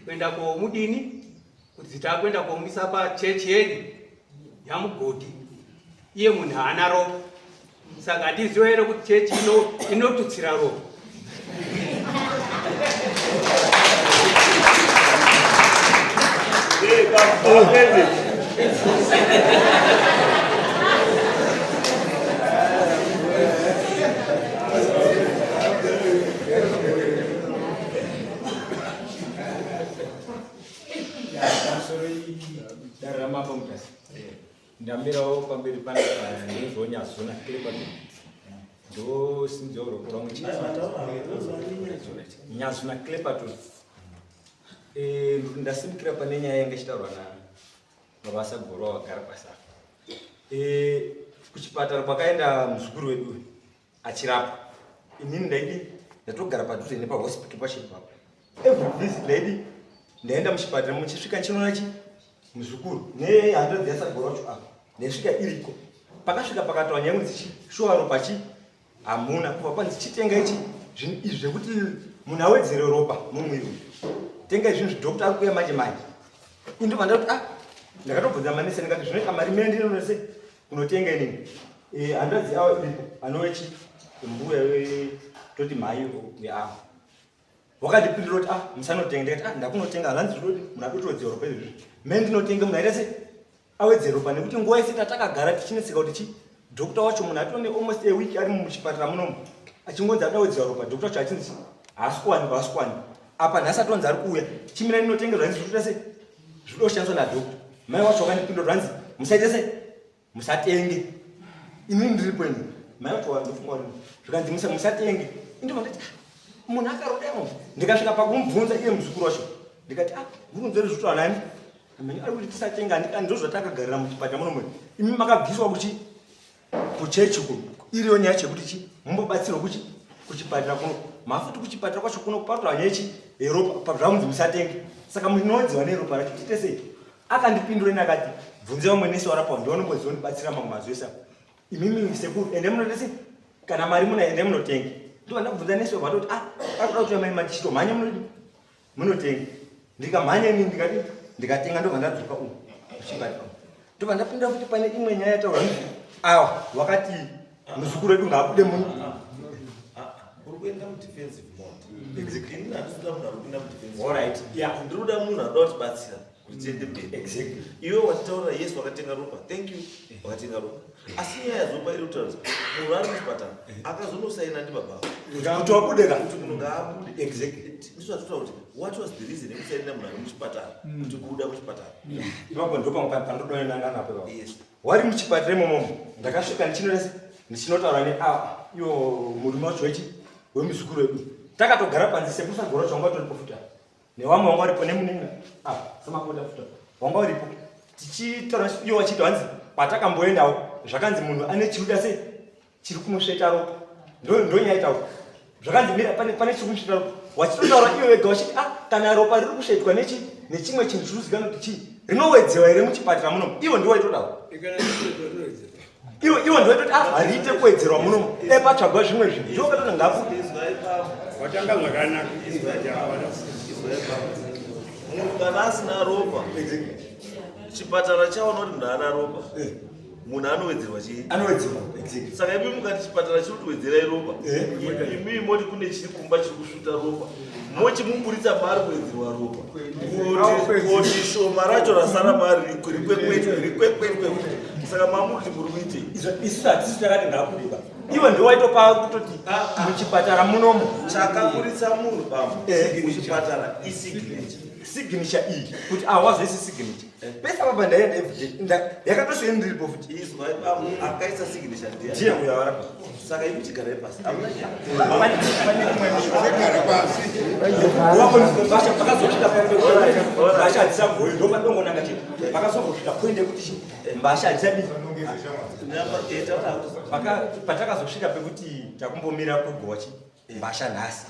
kwenda komudini kuti takwenda komisa pa chechi yedu ya Mugodi. Iye munhu haana roho, saka ndizoere kuti chechi inotutsira roho. ndamirawo pamberi panapa ndizonyazona klepati ndo sinjoro kuramwe nyazona klepato ndasimukira pane nyaya yanga chitaurwa na basa Goro wagara basa kuchipatara kwakaenda muzukuru wedu achirapa. Inini ndaidi ndatogara padhuze nepahospital pachipapo. Every visit lady ndaenda muchipatara muchisvika chinoona muzukuru nehando dzesa Goro wacho apa ndasvika iriko pakasvika pakatawa nyaya dzichishowa ropa hamuna kubva pandichitenga izvi zvekuti munhu awedzere ropa mumwiri tenga izvinhu zvidhokota ari kuuya manje manje. Indobva ndati ndakatobvunza manese ndikati zvinoita mari mene ndinonese kunotenga inini handadzi awo iripo anowe mbuya toti mhai weavo wakandipindura kuti musanotenga. Ndikati ndakunotenga hanzi zvinoti munhu adotowedzera ropa izvi mene ndinotenga munhu aita se awedzere ropa nekuti nguva yese tatakagara tichineseka kuti dhokota wacho munhu atone almost a week ari muchipatara munomu achingonzi adawedzera ropa. Dhokota wacho achinzi haasikwani apa nhasi atonzi ari kuuya chimira ndinotenga zvanzi zvinoita se zvidoshandiswa nadhokota. Mai wacho wakandipindura zvanzi musaite se musatenge. Inini ndiripo ini mai wacho wandofunga kuti zvikanzi musatenge. Indobva ndati munhu akarodemo. Ndikasvika pakumubvunza iye muzukuru wacho ndikati mukunzwere zvitoa nani amene ari kuti tisatenga ndozvatakagarira muchipatara munomu. Imi makabviswa kuchechi iriyo nyaya chekuti mumbobatsirwa kuchipatara kuno mafuti kuchipatara kwacho kuno kupatwa nyaya yeropa pazvamunzi musatenge. Saka munodziwa neropa racho tiite sei? Akandipindura ine akati bvunze vamwe nesi warapawo ndoonomboziva ndibatsira mamwe mazoisa imimi sekuru ende munotese kana mari muna ende munotenge. Ndobva ndabvunza nesi wabva ndoti akuda kuti mai mandichitomhanya munotenge. Ndikamhanya ini ndikatenga ndobva ndadzoka kuchipatara. Ndobva ndapindura futi pane imwe nyaya yataura awa wakati muzukuru wedu ngaabude kuenda mudefensive mode. Exactly. Ini handisida munhu ari kuenda mudefensive. Alright. Yeah. Ndinoda munhu anoda kutibatsira kuti tiende mberi. Exactly. Iwe watitaurira Yesu wakatenga ropa. Thank you. Wakatenga ropa. Asi nyaya zopa iri kutaura munhu ari muchipatara akazonosaina ndibaba. Kuti wabudeka. Kuti munhu ngaabude. Exactly. Ndiso vatitaura kuti what was the reason yekusaina munhu ari muchipatara kuti kubuda muchipatara. Ipapo ndipo pandodonana napo. Yes. Wari muchipatara imomo ndakasvika ndichinotaura iwo murume wacho wemuzukuru wedu takatogara panze sekusagora changa toripo futa nevamwe vanga varipo nemunini samakota futa vanga varipo tichitaura iwo vachiti hanzi patakamboendawo zvakanzi munhu ane chiruda sei chiri kumusveta ropa ndonyaya itaura zvakanzi mira pane chiri kumusveta ropa wachitotaura iwe vega vachiti kana ropa riri kusvetwa nechimwe chinhu chinozivikanwa kuti chii rinowedzewa here muchipatara munomu iwo ndiwo aitotaura iwo ndoitoti hariite kuwedzerwa munomu epatsvagwa zvimwe zvinhu ndokatoti ngabude watanga zvakanaka munhu kana asina ropa chipatara chaona kuti munhu ana ropa munhu anowedzerwa chii anowedzerwa saka imi mukati chipatara chiri kutiwedzerai ropa imi moti kune chiri kumba chiri kusvuta ropa mochimuburitsa mari kuwedzerwa ropa kuti shoma racho rasara mari rikwekwetwe saka mamuti muri kuite isu hatisi takati ngaakudeba iwe ndowaitopa kutoti muchipatara munomu chakaburitsa munhu bambo muchipatara signature iyi kuti wazoisi signature pesa papa ndaenda evidence yakatosveni ndiripo futi izwai bambo akaisa signature ndiye uyo avarapa saka ivi chigarai pasi amuna basha pakazosvika basha hadzisagoi ndopadongonanga chii pakazongosvika poinde kuti mbasha hadzisadi patakazosvika pekuti takumbomira kugochi mbasha nhasi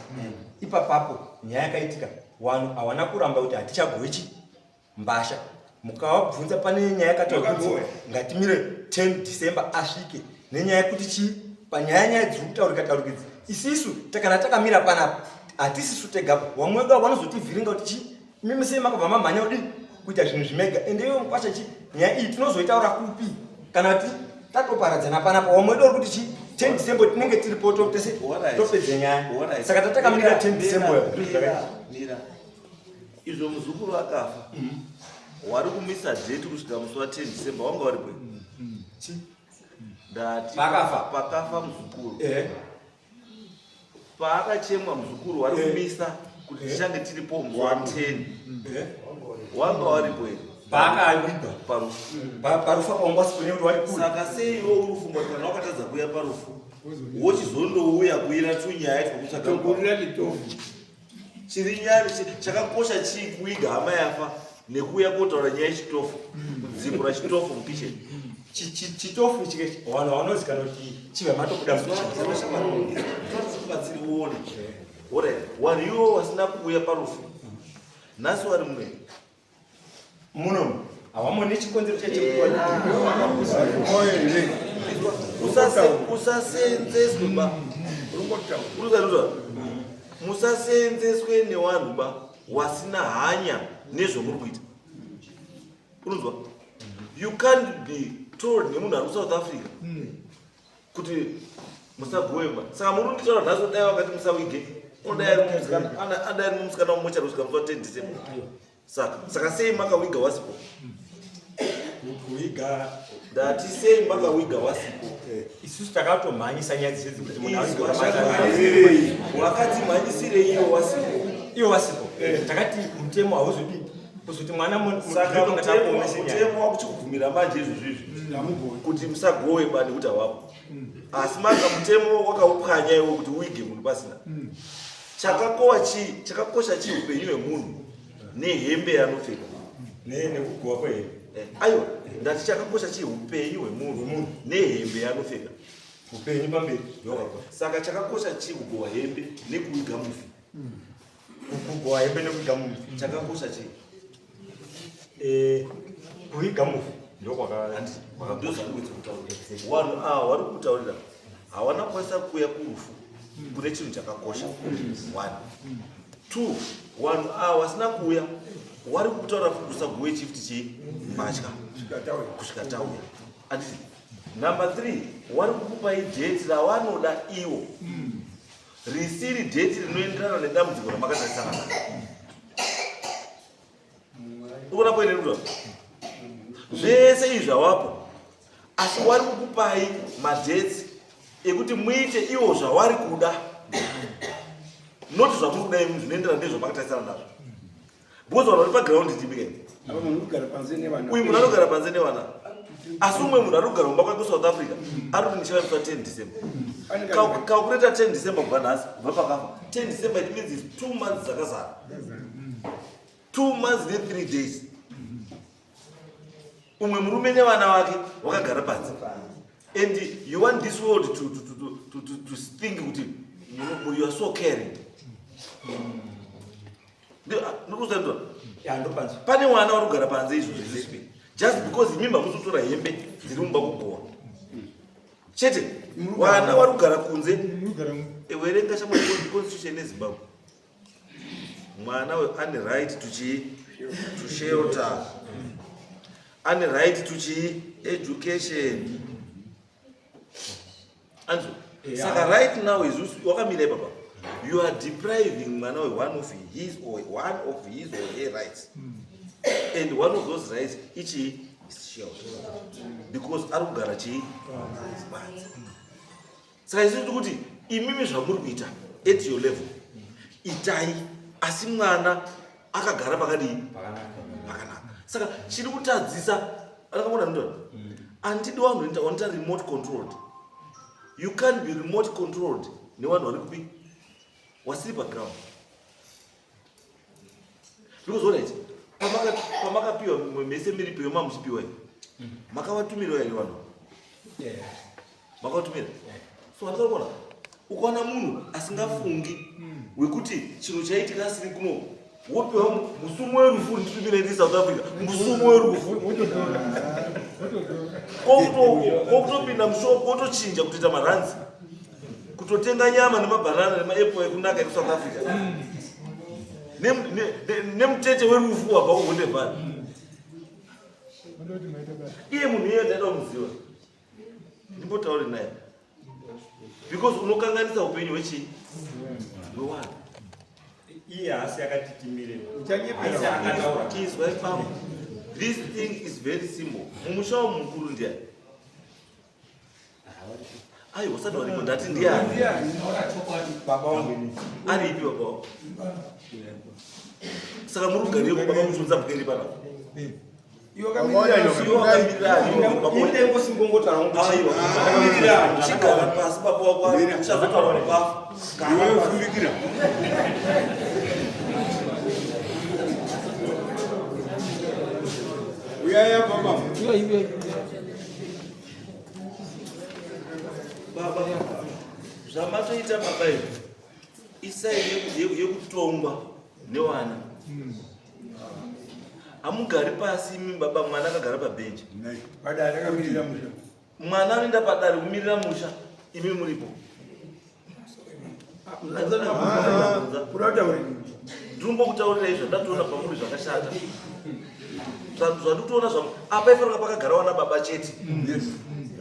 ipapapo nyaya yakaitika vanhu hawana kuramba kuti hatichagochi mbasha mukavabvunza pane nyaya yakataurikudzi ngatimire 10 December asvike nenyaya yekuti chii panyaya dziri kutaurikataurikidzi isisu takana takamira panapa hatisisu tegapo vamwe vedu vanozotivhiringa kuti chii mimi sei makabva mamhanya kudi kuita zvinhu zvimega ende iwo mukwasha chii nyaya iyi tinozoitaura kupi kana kuti tatoparadzana panapa vamwe vedu vari kuti chii 10 December tinenge tiripo tese topedze nyaya saka tatakamira 10 December mira izvo muzukuru akafa wari kumisa date kusvika musi wa 10 December wanga vari kwe ndati pakafa muzukuru paakachemwa muzukuru wari kumisa kuti tichange tiripo musi wa 10 wanga vari kwe parufu paungwasipone kuti vari kuri saka sei iwo uri kufunga kuti kana wakatadza kuuya parufu wochizondouya kuira tunyaya twokutsvaga chiri nyaya chakakosha chii kuiga hama yafa nekuuya kotaura nyaya yechitofu kudzimbura chitofu mukicheni chitofu chikechi vanhu vanozikana kuti chive matokuda muchibatsiri uone orit vanhu iwo vasina kuuya parufu nhasi vari mune munomu havamone chikonzero usaseenzeswe ba musaseenzeswe nevanhu ba wasina hanya nezvomuri kuita unonzwa you can't be told nemunhu ari kusouth africa kuti musagoemba saka muri kunditaura nhasi dai vakati musawige adai musikana mumochari kusvika musi wa 10 December saka sei makawiga wasipo kuiga ndati sei makawiga wasipo isusu takatomhanyisa nyaya dzese dzekuti wakadzimhanyisire iyo wasipo takati mutemo hauzodi kuzoti mwana mutemo wakuchikubvumira manje izvozvizvi kuti musagowe nekuti havapo asi manga mutemo wakaupwanya iwo kuti uige munhu pasina chakakosha chii upenyu hwemunhu nehembe yanopfeka nekugowa kwehembe aiwa ndati chakakosha chii upenyu hwemunhu nehembe yanopfeka upenyu pamberi saka chakakosha chii kugowa hembe nekuiga mufi kugowa hembe nekuiga mufi chakakosha chii kuiga mufi vanhu ava vari kutaurira havana kukwanisa kuuya kurufu kune chinhu chakakosha 1 2 vanhu ava vasina kuuya wari kutaura kusagowe chifti chii mbatya kusvika tauya anditi number 3 wari kukupai date ravanoda ivo risiri dheti rinoenderana nedambudziko ramakatarisana naro. Ukona poine kuti zvese izvi zvawapo, asi wari kukupai madhetsi ekuti muite iwo zvavari kuda, noti zvamuri kuda imi zvinoenderana nezvamakatarisana nazvo. Because vanhu vari pagiraundi tibike Apa munhu unogara panze nevana. uyu munhu anogara panze nevana, asi umwe munhu ari kugara mumba kwake kuSouth Africa ari kuti ndichavaisa 10 December. Calculate 10 December kubva nhasi kubva pakafa. 10 December it means it's 2 months dzakazara. 2 months ne 3 days. Umwe murume nevana vake vakagara panze. And you want this world to think kuti you are so caring. Ndikuzandwa. Pane mwana vari kugara panze izvozvo. Just because imimba musotora hembe dziri mumba kugowa. Chete, wana vari kugara kunze. Werenga chama constitution yeZimbabwe. Mwana ane right to shelter. Ane right to education. Anzo. Saka right now is wakamira papa. You are depriving mwana one of his or her rights. And one of those rights is shelter. Because ari kugara chii? Saka izvi kuti imimi zvamuri kuita at your level itai, asi mwana akagara pakadii? Pakanaka. Saka chiri kutadzisa akaona ndona andidi vanhu vanoita remote controlled. You can't be remote controlled nevanhu vari kupi wasiri paground. Because what is pamakapiwa mese miripo yemamuchipiwa makavatumira here vanhu makavatumira. So andikaona ukaona munhu asingafungi wekuti chinhu chaitika asiri kuno wopiwa musumo werufu nditumire ndi South Africa musumo werufu kokutopinda mushopu wotochinja kutoita maranzi kutotenga nyama nemabanana nemaapple ekunaka ekuSouth Africa nemutete werufu wabva kuhondebhani. Iye munhu iye ndaida kumuziva ndimbotaure naye because unokanganisa upenyu hwechii hwewanhu. Iye haasi akatitimire. Izwa ipapo. This thing is very simple. Mumusha mukuru ndiani? Ai wasati wari ndati ndiani? Baba wangu. Ari ipi baba? Saka muri kugara ko baba mutunza bukeri pana. Iwo kamirira Inde ngosingongotara ngo. Aiwa. Kamirira chigara pasi baba wako uchazotaura baba. Iwe ufundikira. Uyaya baba. Baba. Zvamatoita baba iwe. Isaini yekutongwa newana. Amugari pasi imi baba mwana akagara pabhenji. Padare akamirira musha. Mwana anoenda padare kumirira musha imi muripo. Kurataure. Ndumbo kutaurira izvo ndatoona pamuri zvakashata. Zvanditoona zvangu apa ifanira pakagara wana baba chete. Yes.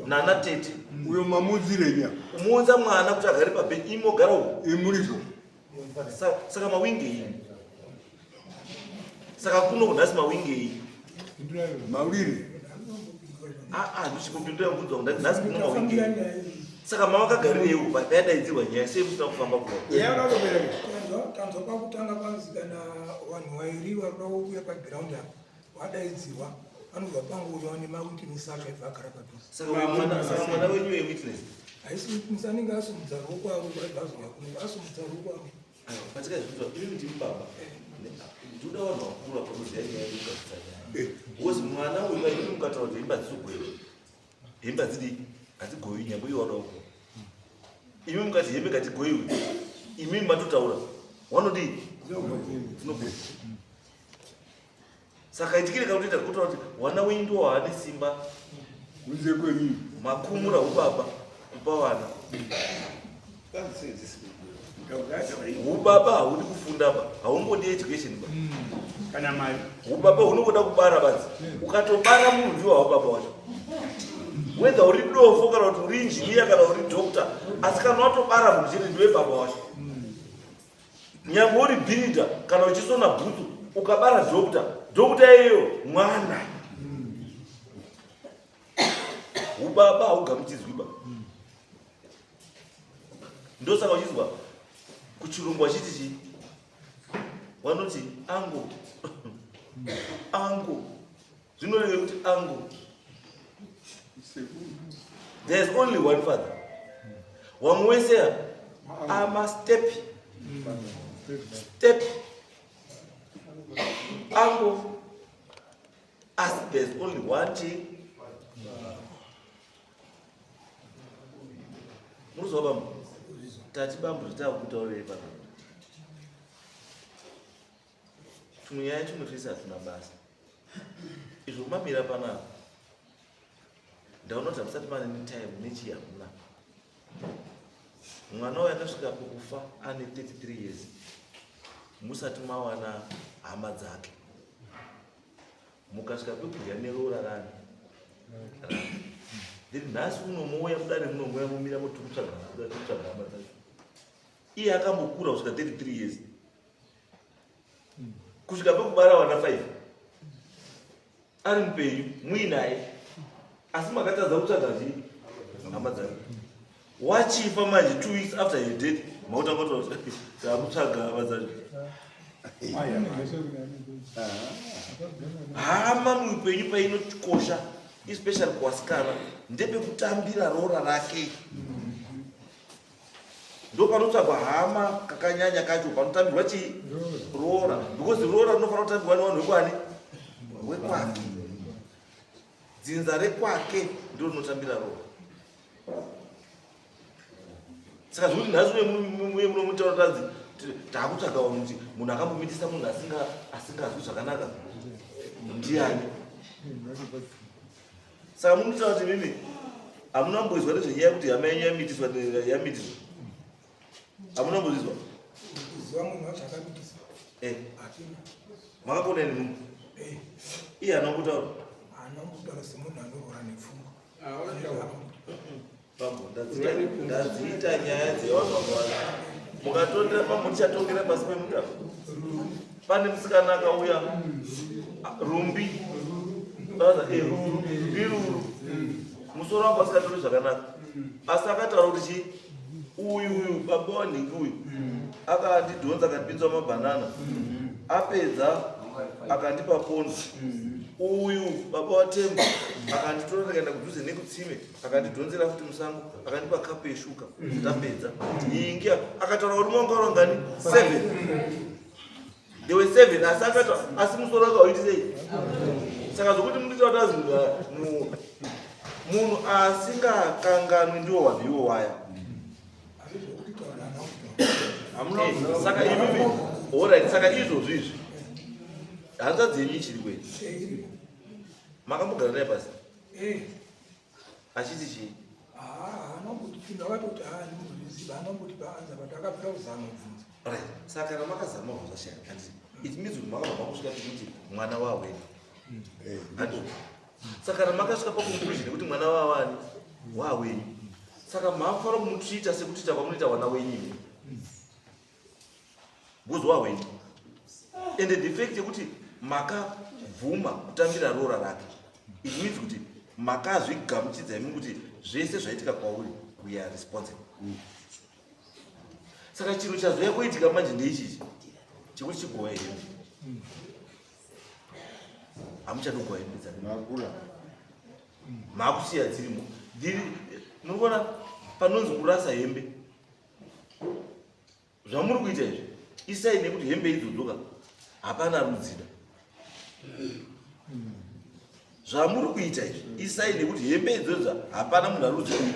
Nana tete. Uyo mamudzire nya. Umuunza mwana kuti agare pabhenji imi ogara uko. Imuripo. Saka mawingi iyi. Saka kuno kunhasi mawingi iyi. Mauriri. Ndichikupindura mubvunzo kuti nhasi kuno mawingi iyi. Saka mama akagarirewo payadaidzirwa nyaya sei musina kufamba kuno. Yeye unakobereka. Tanzwa pakutanga kwanzikana vanhu vairi vari vauya pagiraundi apa vadaidzirwa vanobva panguva nemawitness acho aibva agara padhuze. Saka mwana wenyu wewitness. Haisi witness anenge asumudza ruoko aro vaibvazoya kuno asumudza ruoko aro. Patikazvizwa imi ndimi baba. Ndoda vanhu vakura pakuziya nyaya yekugadziranya. Because mwana uyu imi mukataura kuti hemba dzizogoiwa. Hemba dzidi hadzigoiwi nyangwe iwada uko. Imi mukati hembe ngatigoiwe. Imi matotaura. Wanodii? Dzinogoiwa. Saka itikire kakutoita kutaura kuti wana wenyu ndiwo haane simba. Kunze kwenyu. Makumura ubaba kupa wana. Ubaba haudi kufunda ba, haumbodi education ba. Kana mari. Ubaba unogoda kubara badzi. Ukatobara munhu ndiwo hawababa wacho. Whether uri dofo kana kuti uri engineer kana uri doctor, asi kana watobara munhu chete ndiwe baba wacho. Nyangwe uri builder kana uchisona bhutsu ukabara dokta iyo mwana. Ubaba haugamuchidzwiba. Ndosaka uchizwa kuchirungu wachiti wanoti ango. Ango. Zvinoreva kuti ango. There is only one father. Wamwese ama step. Ango. As there is only one thing. Muzobam. Tati bambu taakutaurira pano. Tunyaya tunofisa hatuna basa. Izvo mamira panapa. Ndaona kuti musati pane time nechi hamuna. Mwana uyu akasvika kukufa ane 33 years. Musati mawana hama dzake. Mukasvika pekudya neroora rani. Then nhasi unomuya mudare munomuya mumira mutukutsvaga hama dzake. Iye akambokura kusvika 33 years. Kusvika pekubara wana 5. Ari mupenyu muinaye. Asi makatadza kutsvaga hama dzake. Wachifa manje 2 weeks after he dead, mautangoti takutsvaga hama dzake. Hama muupenyu painokosha, especially kuwasikana, ndepekutambira roora rake. Ndo panotsvagwa hama kakanyanya kacho panotambirwa roora, because roora rinofanira kutambirwa nevanhu vekwani? Wekwake. Dzinza rekwake ndiro rinotambira roora. Saka zvekuti nhasi uye munomutaura tadzi taakutsvaga kuti munhu akambomitisa munhu asingazwi zvakanaka ndiani. Saka munotaura kuti mimi hamuna kumboizwa nezvenyaya yekuti hama yenyu yamitiswa. Hamuna kumbozvizwa? Kuziva munhu wacho akamitiswa. Hatina. Makakona nini? Iye haana kutaura. Haana kutaura semunhu anorwara nepfungwa. Pambo ndadziita nyaya dzevanhu. Mukatondera pamwe tichatongera pasi pemutaro. Pane musikana akauya rumbi. Ruru. Musoro wamba asikatori zvakanaka. Asi akataura kuti uyu baba wanhingi uyu akandidhonza akandipinza mabhanana. Apedza akandipa pondo. Uyu baba watemba akanditora akaenda kudhuze nekutsime akandidhonzera futi musango akandipa kapu yeshuka. Tapedza ingia akataura kuti mwanga ngani 7. There were 7 asi akataura asi musoro akaiti sei. Saka zvokuti munditaura tazi munhu asingakanganwi ndiwo wabviwo waya. Saka imimi alright, saka izvozvo izvi hanza dzenyu ichiri kwei? Makambogara naye pasi? Achiti chii? Anongotipinda wakatoti ndinoziva anongoti paanza but akapera kuzama kubvunza. Alright, saka kana makazama zvashaya handiti it means kuti makabva makusvika kuti mwana waweni. Saka kana makasvika paconclusion kuti mwana wawani wawenyu, saka mafanira kumutriita sekuti tapamunoita wana wenyu. Because wawenyu. And the fact yekuti makabvuma kutambira roora rake, it means kuti makazvigamuchidza imi kuti zvese zvaitika kwauri we are responsible. Saka chiro chazouya kuitika manje ndeichichi chekuti chigowa hembe. Hamuchadogwa hembe dzakura. Makusiya dzirimo. Munoona panonzi kurasa hembe. Zvamuri kuita izvi isai nekuti hembe idzodzoka hapana rudzida. Zvamuri kuita izvi isai nekuti hembe idzodzoka hapana munhu arudzida.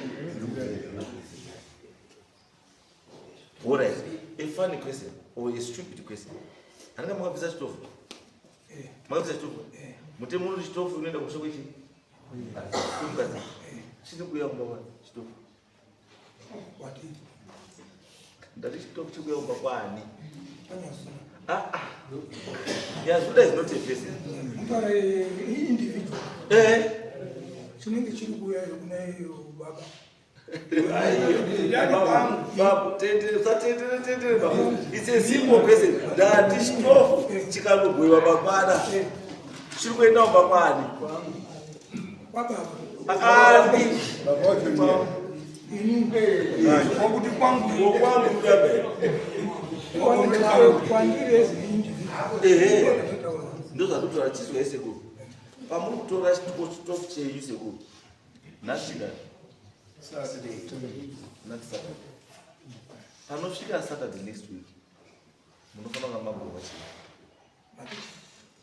Alright, a funny question or a stupid question. Handika makabvisa chitofu? Makabvisa chitofu? Mutemo unoti chitofu unoenda kumusha kwechi? Kumukadzi. Chiri kuuya kumba kwani chitofu? Ndati chitofu chiri kuuya kumba kwani? Yazuda is not a person. Individual. Chinenge chiri kuuya kuna iyo baba. Babu, tendere babu. It's a simple question. That is tough. Chikanogoiwa bakwana. Chiri kuenda bakwani. Wakuti kwangu kwandire ndo zvatotora chiswa isekuru. Pamuri kutora chitofu chenyu sekuru. Nasvika Saturday. Panosvika Saturday next week. Munofanira kunge mabhuwa chii.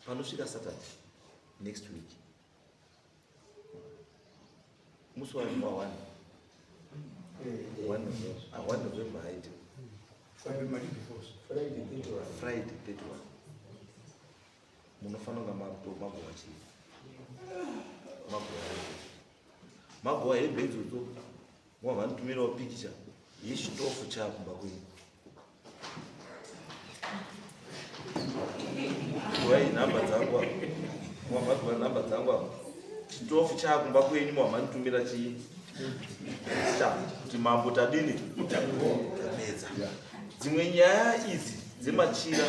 Panosvika Saturday next week. Musi wa 1 November haiti. Friday 31. Munofanira kunge mabhuwa chii. Mabhuwa ebhenzodzo. Wavanotumirawo pikicha yechitofu chakumba kwenyu. Kuwai namba dzangu apa. Mwamadziwa namba dzangu apa. Chitofu chakumba kwenyu mwavanotumira chii. Kuti mambo tadini tapedza. Dzimwe nyaya idzi dzemachira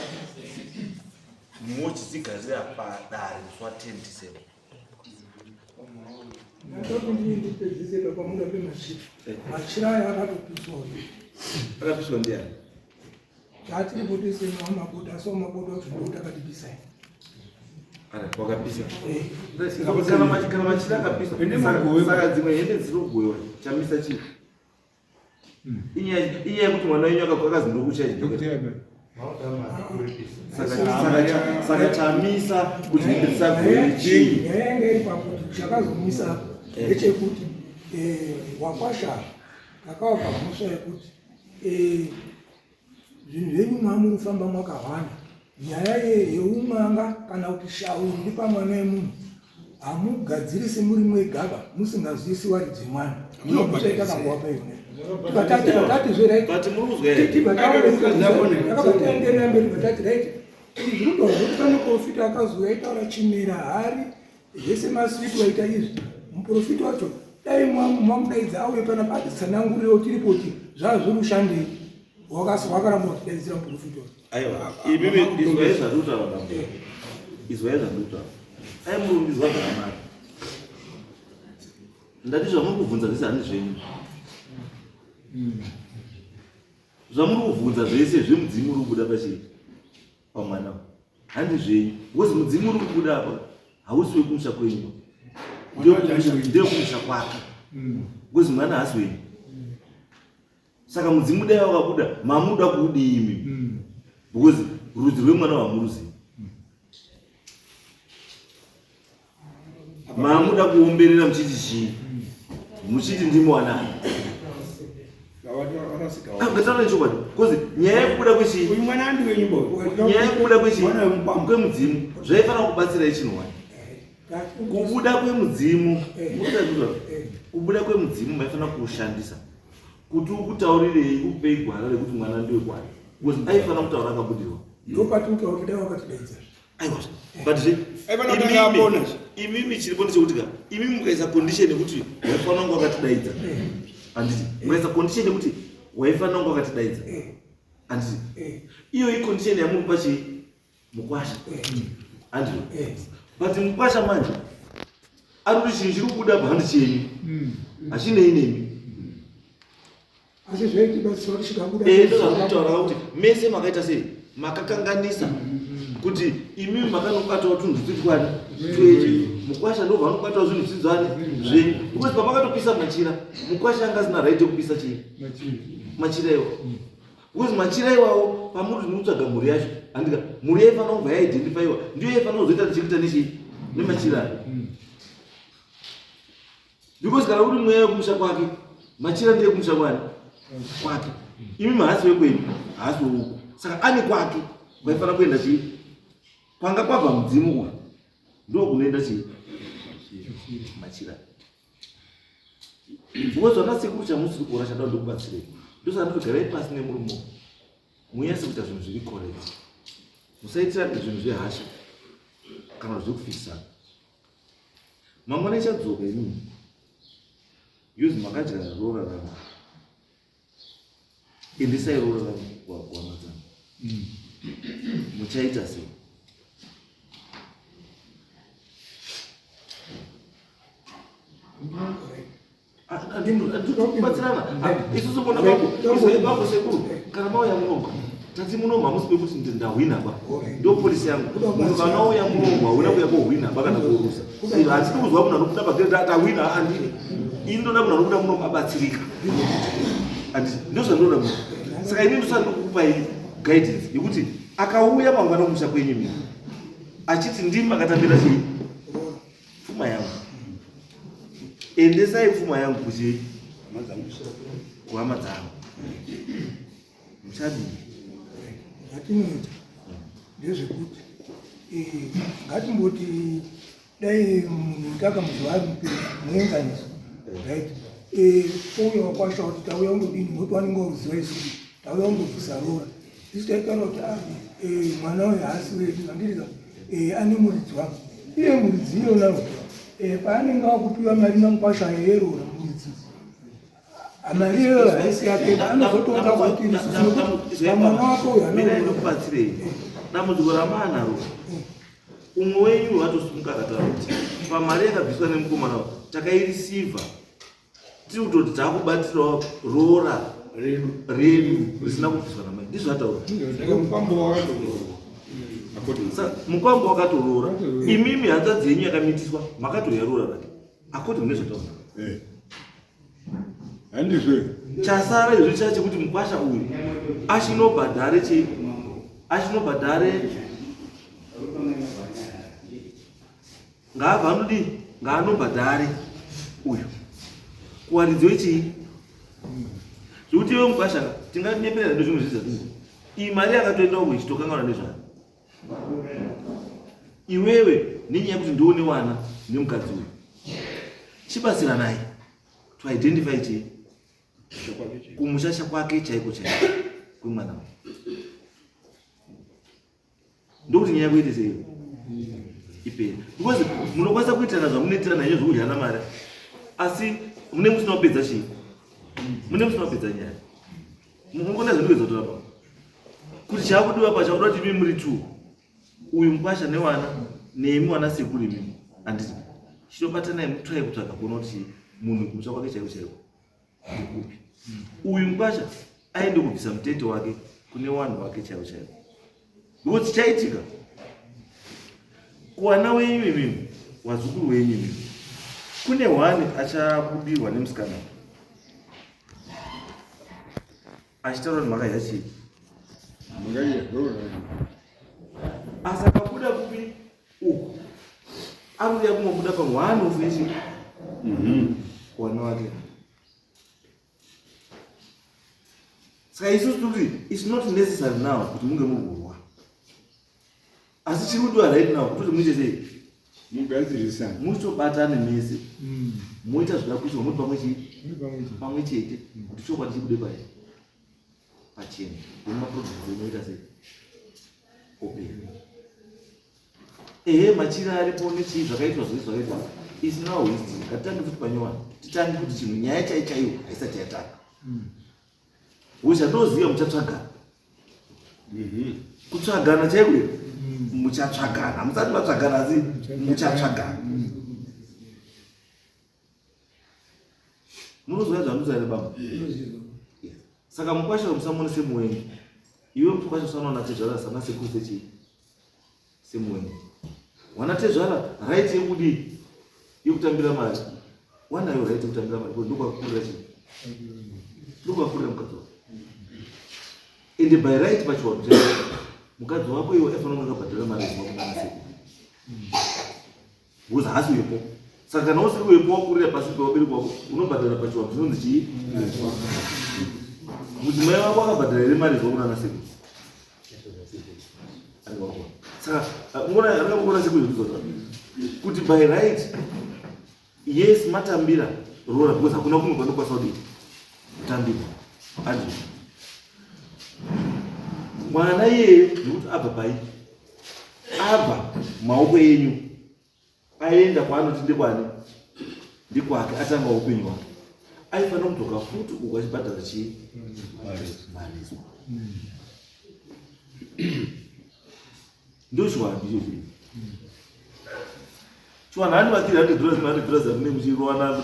muchidzigarira padare musi wa 10 December. ndopindipedziseka pamuda pemachira machira aya Akapiswa ndiani? atiri kutisema mabuda so mabuda kuti ndakatibisa wakapisa. Kana machira akapisa. Saka dzimwe hembe dzinogoiwa chamisa chii? Inyaya yekuti mwana wenyu akazi ndokuchaidzoka. Saka chamisa kuti hembe dzisagoiwe chii? yainge iri pakuti chakazomisa ndechekuti wakwasha kakava pamusha yekuti zvinhu zvenyu mwamuri kufamba mwakahwana nyaya yeumanga kana kuti shauri iri pamwana wemunhu hamugadzirisi muri mwegaba musingazivisi waridzi mwana inokuchaitakanguwapa yone tikatati zveraititibataenderera mberi batati raiti kuti zvirudo zvekuti pane profita akazouya aitaura chimera hari zvese maswiti waita izvi muprofita wacho dai mwamudaidza auye pana patitsananguriro tiripoti zvazvorushandei wakaramba kutidaidzira muprofita wacho. Aiwa, imimi izwaye zvandutaura bambo. Izwaye zvandutaura. Ai murundizwa zvakanaka. Ndati zvamuri kubvunza zvese handi zvenyu. Zvamuri kubvunza zvese zvemudzimu uri kubuda pachii pamwana handi zvenyu. Because mudzimu uri kubuda apa hausi wekumusha kwenyu. Ndewe kumusha kwake. Because mwana haasi wenyu. Saka mudzimu dai wakabuda mamuda kuudi imi. Because rudzi rwemwana wamuruzi. Mamuda kuomberera muchiti chii? Muchiti ndimi wanani? Ngatana nechokwadi. Because nyaya yekubuda kwechii? Uyu mwana andi wenyu bo. Nyaya yekubuda kwechii? Kwemudzimu zvaifana kubatsira ichinwani. Kubuda kwemudzimu, kubuda kwemudzimu maifana kushandisa. Kuti ukutaurirei upei gwara rekuti mwana ndiwe kwani. Because aifana kutaura akabudirwa. ndopati utaurida wakatidaidza. Aiwa. But imimi chiripo ndechekuti imimi mukaisa condition yekuti waifana kunge wakatidaidza. Anditi mukaisa condition yekuti waifana kunge wakatidaidza. Anditi iyo condition yamupa chi mukwasha. Anditi but mukwasha manje aruri chinhu chiri kubuda bhandi chenyu hachinei nemi. Asi zvaitibasira kuti chikabuda ndozvakutaura kuti mese makaita sei makakanganisa kuti imimi makanobatawo tunhu twitwani twechi mukwasha ndobva anobatawo zvinhu zvidzwani zvenyu. Because pamakatopisa machira mukwasha anga asina right yekupisa chii machira iwawo. Because machira iwawo pamuri mutsvaga mhuri yacho handika mhuri yaifana kubva yaidentifiwa ndiyo yaifana kuzoita tichikuita nechii nemachira. Because kana uri mweya wekumusha kwake machira ndiye kumusha kwani kwake. Imimi haasi wekwenyu haasi weuku. Saka ane kwake kwaifana kuenda chii panga kwabva mudzimu uyu ndo kunoenda chii machira. Because vana sekuru chamusiri kuona chada ndokubatsirei ndosaka ndinogarai pasi nemurumo munyase kuita zvinhu zviri correct. Musaitira zvinhu zvehasha kana zvekufisana. Mangwana ichadzoka inini yuzi makadya roora rangu endesai roora rangu kuhamadzana muchaita sei? Batsirana isusu mona bako sekuru kana mauya munomba tati munomba musi pekuti ndahwina ba ndo polisi yangu kana uya munomba una kuya kohwina ba kana kurusa asi kuzwa muna nokuda bagenda atahwina andini indoda muna nokuda munomba abatsirika andi ndozvo ndoda mu saka ini ndosandokupa guidance yekuti akauya mangwana kumusha kwenyu mimi achiti ndimi akatambira chii pfuma yangu endesai pfuma yangu kuchi kuhama dzangu muchadini atinoita ndezvekuti ngatimboti dai munhu takamuzivari muenganiso right ouya wakwasha kuti tauya undodini nokuti wanenge uziva isuku tauya undobvisa roora isu taitaura kuti mwana uyu haasi wedu andiriza ane muridzi wangu iye muridzi iyonawo paanenge akupiwa mari namukwasha yerora muridzi mari iyoyo haisi yake anozotoona kwatiri pamwana wako uyu anokubatsirei dambudziko ramanaro umwe wenyu watosimuka akataura kuti pamari yakabviswa nemukomana takairisivha tiri kutoti takubatirawo roora redu risina kubviswa namai ndizvo ataura mukwambo wakatoroora imimi hanza dzenyu yakamitiswa makatoyarora rake akodhi nezvataura handizve chasara izvo chacho kuti mukwasha uyu achinobhadhare chii achinobhadhare ngaabva anodii ngaanobhadhare uyu kuwaridzo chii zvokuti iwe mukwasha tinganyeperera nezvimwe zvizvazvii iyi mari yakatoenda uku ichitokanganwa nezvaro iwewe nenyaya kuti ndione wana nemukadzi uyu chibatsiranai to identify chii kumushasha kwake chaiko chaiko kwemwana ndokuti nyaya kuite sei ipera because munokwanisa kuitana zvamunoitira nanyo zvokudya namari asi mune musina kupedza chii mune musina kupedza nyaya mungona zvinogeza torapa kuti chakudiwa pachakuda kuti mimi muri 2 uyu mukwasha newana nemi wana sekuru mimi handiti chitobatanai mutrai kutsvaga kuona kuti munhu kumusha kwake chaiko chaiko ndikupi uyu mukwasha aende kubvisa mutete wake kune wanhu wake chaiko chaiko nokuti chaitika kuwana wenyu imimi wazukuru wenyu imimi kune hwani achabudirwa nemusikana achitaura kuti makaiya chii asi akabuda kupi uku anoda kumabuda pamwana ofechi wana wake saka isusu kuti it's not necessary now kuti munge mugurwa asi chiri kudiwa right now kuti muite sei mugadzirisana muchitobatane mese moita zvoda kuitwa muri pamwe chete kuti chokwadi chibude pai pachena nemaprojekti inoita sei opera ehe machira aripo nechii zvakaitwa zvoi zvakaitwa is now history ngatitange futi panyowana titange kuti chinhu nyaya chaichaiwo haisati yatanga wezvatoziva muchatsvagana kutsvagana chaiko muchatsvagana musati matsvagana asi muchatsvagana munozwa zvanduzare baba saka mukwasha musamone semuwenyu iwe mukwasha usanoona tezvara sana sekuru sechii semuwenyu wana tezvara right yekudi yekutambira mari wanayo right yekutambira mari ndokwakurira chii ndokwakurira mukadzi wako ende by right pachiwanu mukadzi wako iwe afanira kunge akabhadhara mari dzinokunana sekuru because hasi wepo saka kana usiri wepo wakurira pasi pewabereki wako unobhadhara pachiwanu zvinonzi chii mudzimai wako akabhadhara here mari dzokunana sekuru saka ngona sekuru kuti by right yes matambira roora because hakuna kumwe kwanokwanisa kudii kutambira andi mwana iyeyo nekuti abva pai abva maoko enyu aenda kwaanoti ndekwani ndekwake atanga upenyu hwake aifanira kudzoka futi uku achibhadhara chii malizo ndochiwani ichochi chiwani hani vakiri $100 mune muchirowana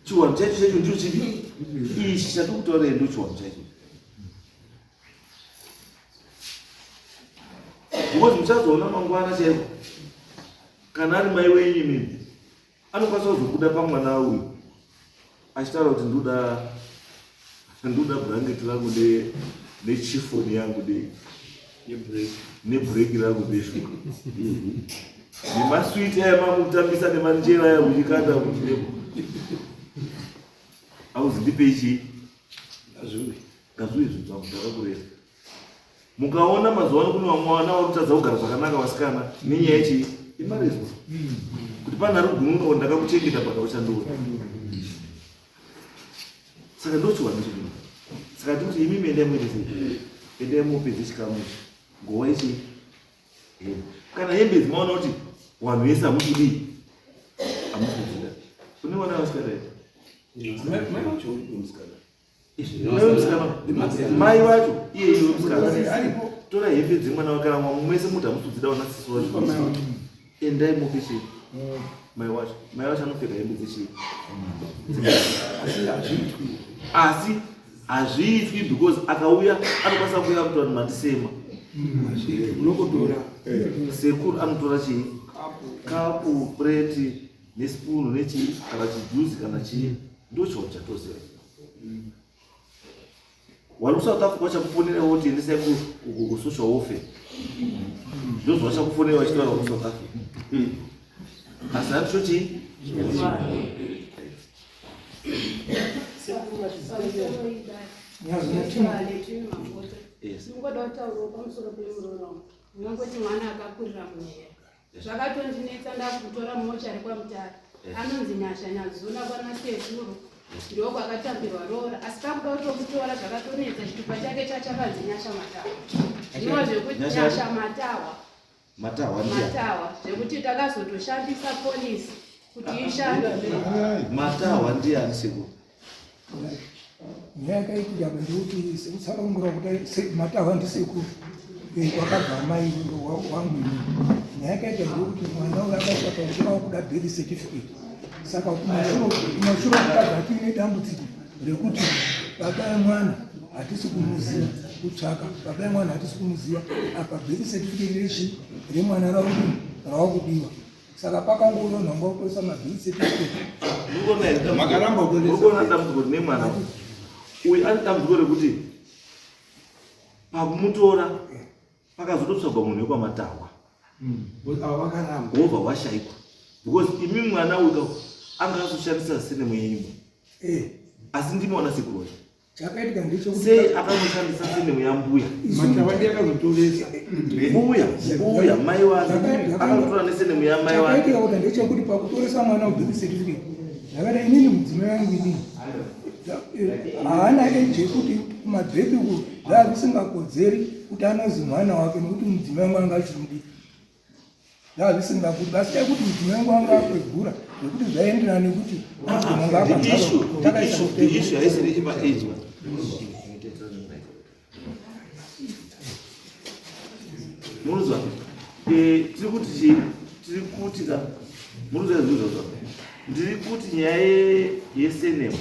chiwani chaicho chaicho ndicho chivi ichi chatokutaurei ndo chiwani chaicho because muchazoona mangwana chaivo kana ari mai wenyu mimi anokwanisa kuzobuda pamwana uyu achitaura kuti ndoda bhurangeti rangu nechifoni yangu nebhureki rangu neshuka nemaswiti aya mamutambisa nemanjera aya muchikanda auzi ndipei chii ngazviwe zvinhu zvakurakurera mukaona mazuva ano kune vamwe vana varikutadza kugara zvakanaka vasikana nenyaya yechii imarizwa kuti panhari gununo ndakakuchengeta pakauchandoona saka ndochiwana chino saka tikuti imi mendai muendese endai mupedze chikamu ngowa ichi kana hembe dzimaona kuti vanhu vese hamutudii hamutudida kune vana vasikana mai vacho iye musikana tora hembe dzemwana wakana mwamu mwese muti hamutudzida wana sisi wacho endai mupeshe mai wacho anopfeka hembe dzechii asi hazviitwi because akauya anokwanisa kuuya kuti vanhu mandisema unokotora sekuru anotora chii kapu preti nesipunu nechii kana chijuzi kana chii ndocho chatoziva wari kusouth africa vachakufonera kuti endesai kusocial warfare ndozvo vachakufonera vachitaura kusouth africa asi haticho chii ndingoda kutaurawo pamusoro pemuroro unongoti mwana akakurira munyaya zvakatondinetsa ndakutora mochari kwamutare anonzi nyasha nyazuna kwanasekuru ndoko akatambirwa rora asi takuda kutomutora zvakatonetsa chitupa chake chachakanzi nyasha matawa zvinova zvekuti nyasha matawa zvekuti takazotoshandisa polisi kuti ishande matawa ndiani sekuru nyakaitika ndikuti sekutsaungura kuti matawa ndisekuru wakabva mai wangu nyakaita ndikuti mwana uyu akatsvaka kuda birth certificate saka kumashure kukabva tiine dambudziko rekuti baba emwana hatisi kumuziva kutsvaka baba emwana hatisi kumuziva apa birth certificate remwana ravakudiwa saka pakangoronhangwa kutoisa mabirth certificate urikuona dambudziko rine mwana uyu ane dambudziko rekuti pakumutora pakazototsvagwa munhu wekwamatawa wobva washaikwa because imi mwana uyu anga azoshandisa senemu yenyu asi ndimaona sekuru wacho chakaitika ndechekuti sei akanoshandisa senemu yambuya mbuya mai wake akanotora nesenemu yamai wake chakaitika kuti ndechekuti pakutoresa mwana webirth certificate ndakada inini mudzimai wangu inini haana eji yekuti kumabheki uku zvaazvisingakodzeri kuti anozi mwana wake nekuti mudzimai wangu anga achimudi zvaazvisingakuti basi dai kuti mudzimai wangu anga akwegura nekuti zvaienderana nekuti issue haisiri imaage munozwa ndiri kuti nyaya yesenemu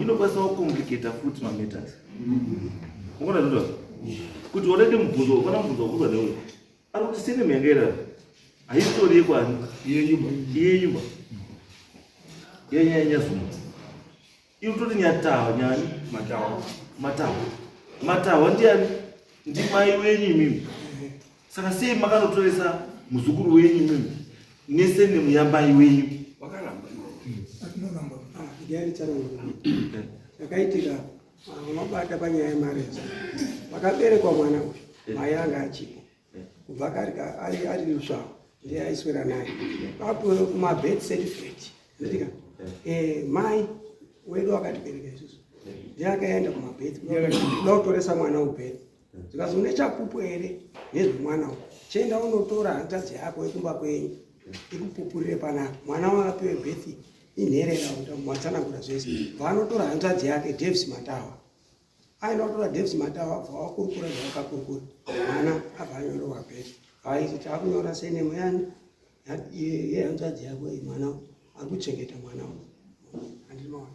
inokwanisa kukomplicata futi mameters ungona ndoda kuti already mubvunzo kana mubvunzo wakurwa neuyo ari kuti senemu yangaira haistori yekwani iyenyumba yanyanyazuma iri kutoti nyatawa nyani matawa ndiani ndimai wenyu imimi saka sei makanotoresa muzukuru wenyu imimi nesenemu yambai wenyu ndiani charongo yakaitika unobata panyaya yemareza vakaberekwa mwana uyu mai anga achipo kubva ari rusvavo ndiye aiswera naye apuwe kumabirth certificate ndika mai wedu akatibereka isusu ndiye akaenda kumabirth kuda kutoresa mwana ubirth zikazi une chapupu here nezvemwana uyu chienda unotora hanzvadzi yako yekumba kwenyu ikupupurire panapa mwana waapiwe birth inherera kuti mwatsanangura zvese vanotora hanzvadzi yake Davis Matawa ainotora Davis Matawa abva wakurukura zvawakakurukura mwana abva anyorerwa peti haiti taakunyora senemo yani yehanzvadzi yako mwana ari kuchengeta mwana handinoona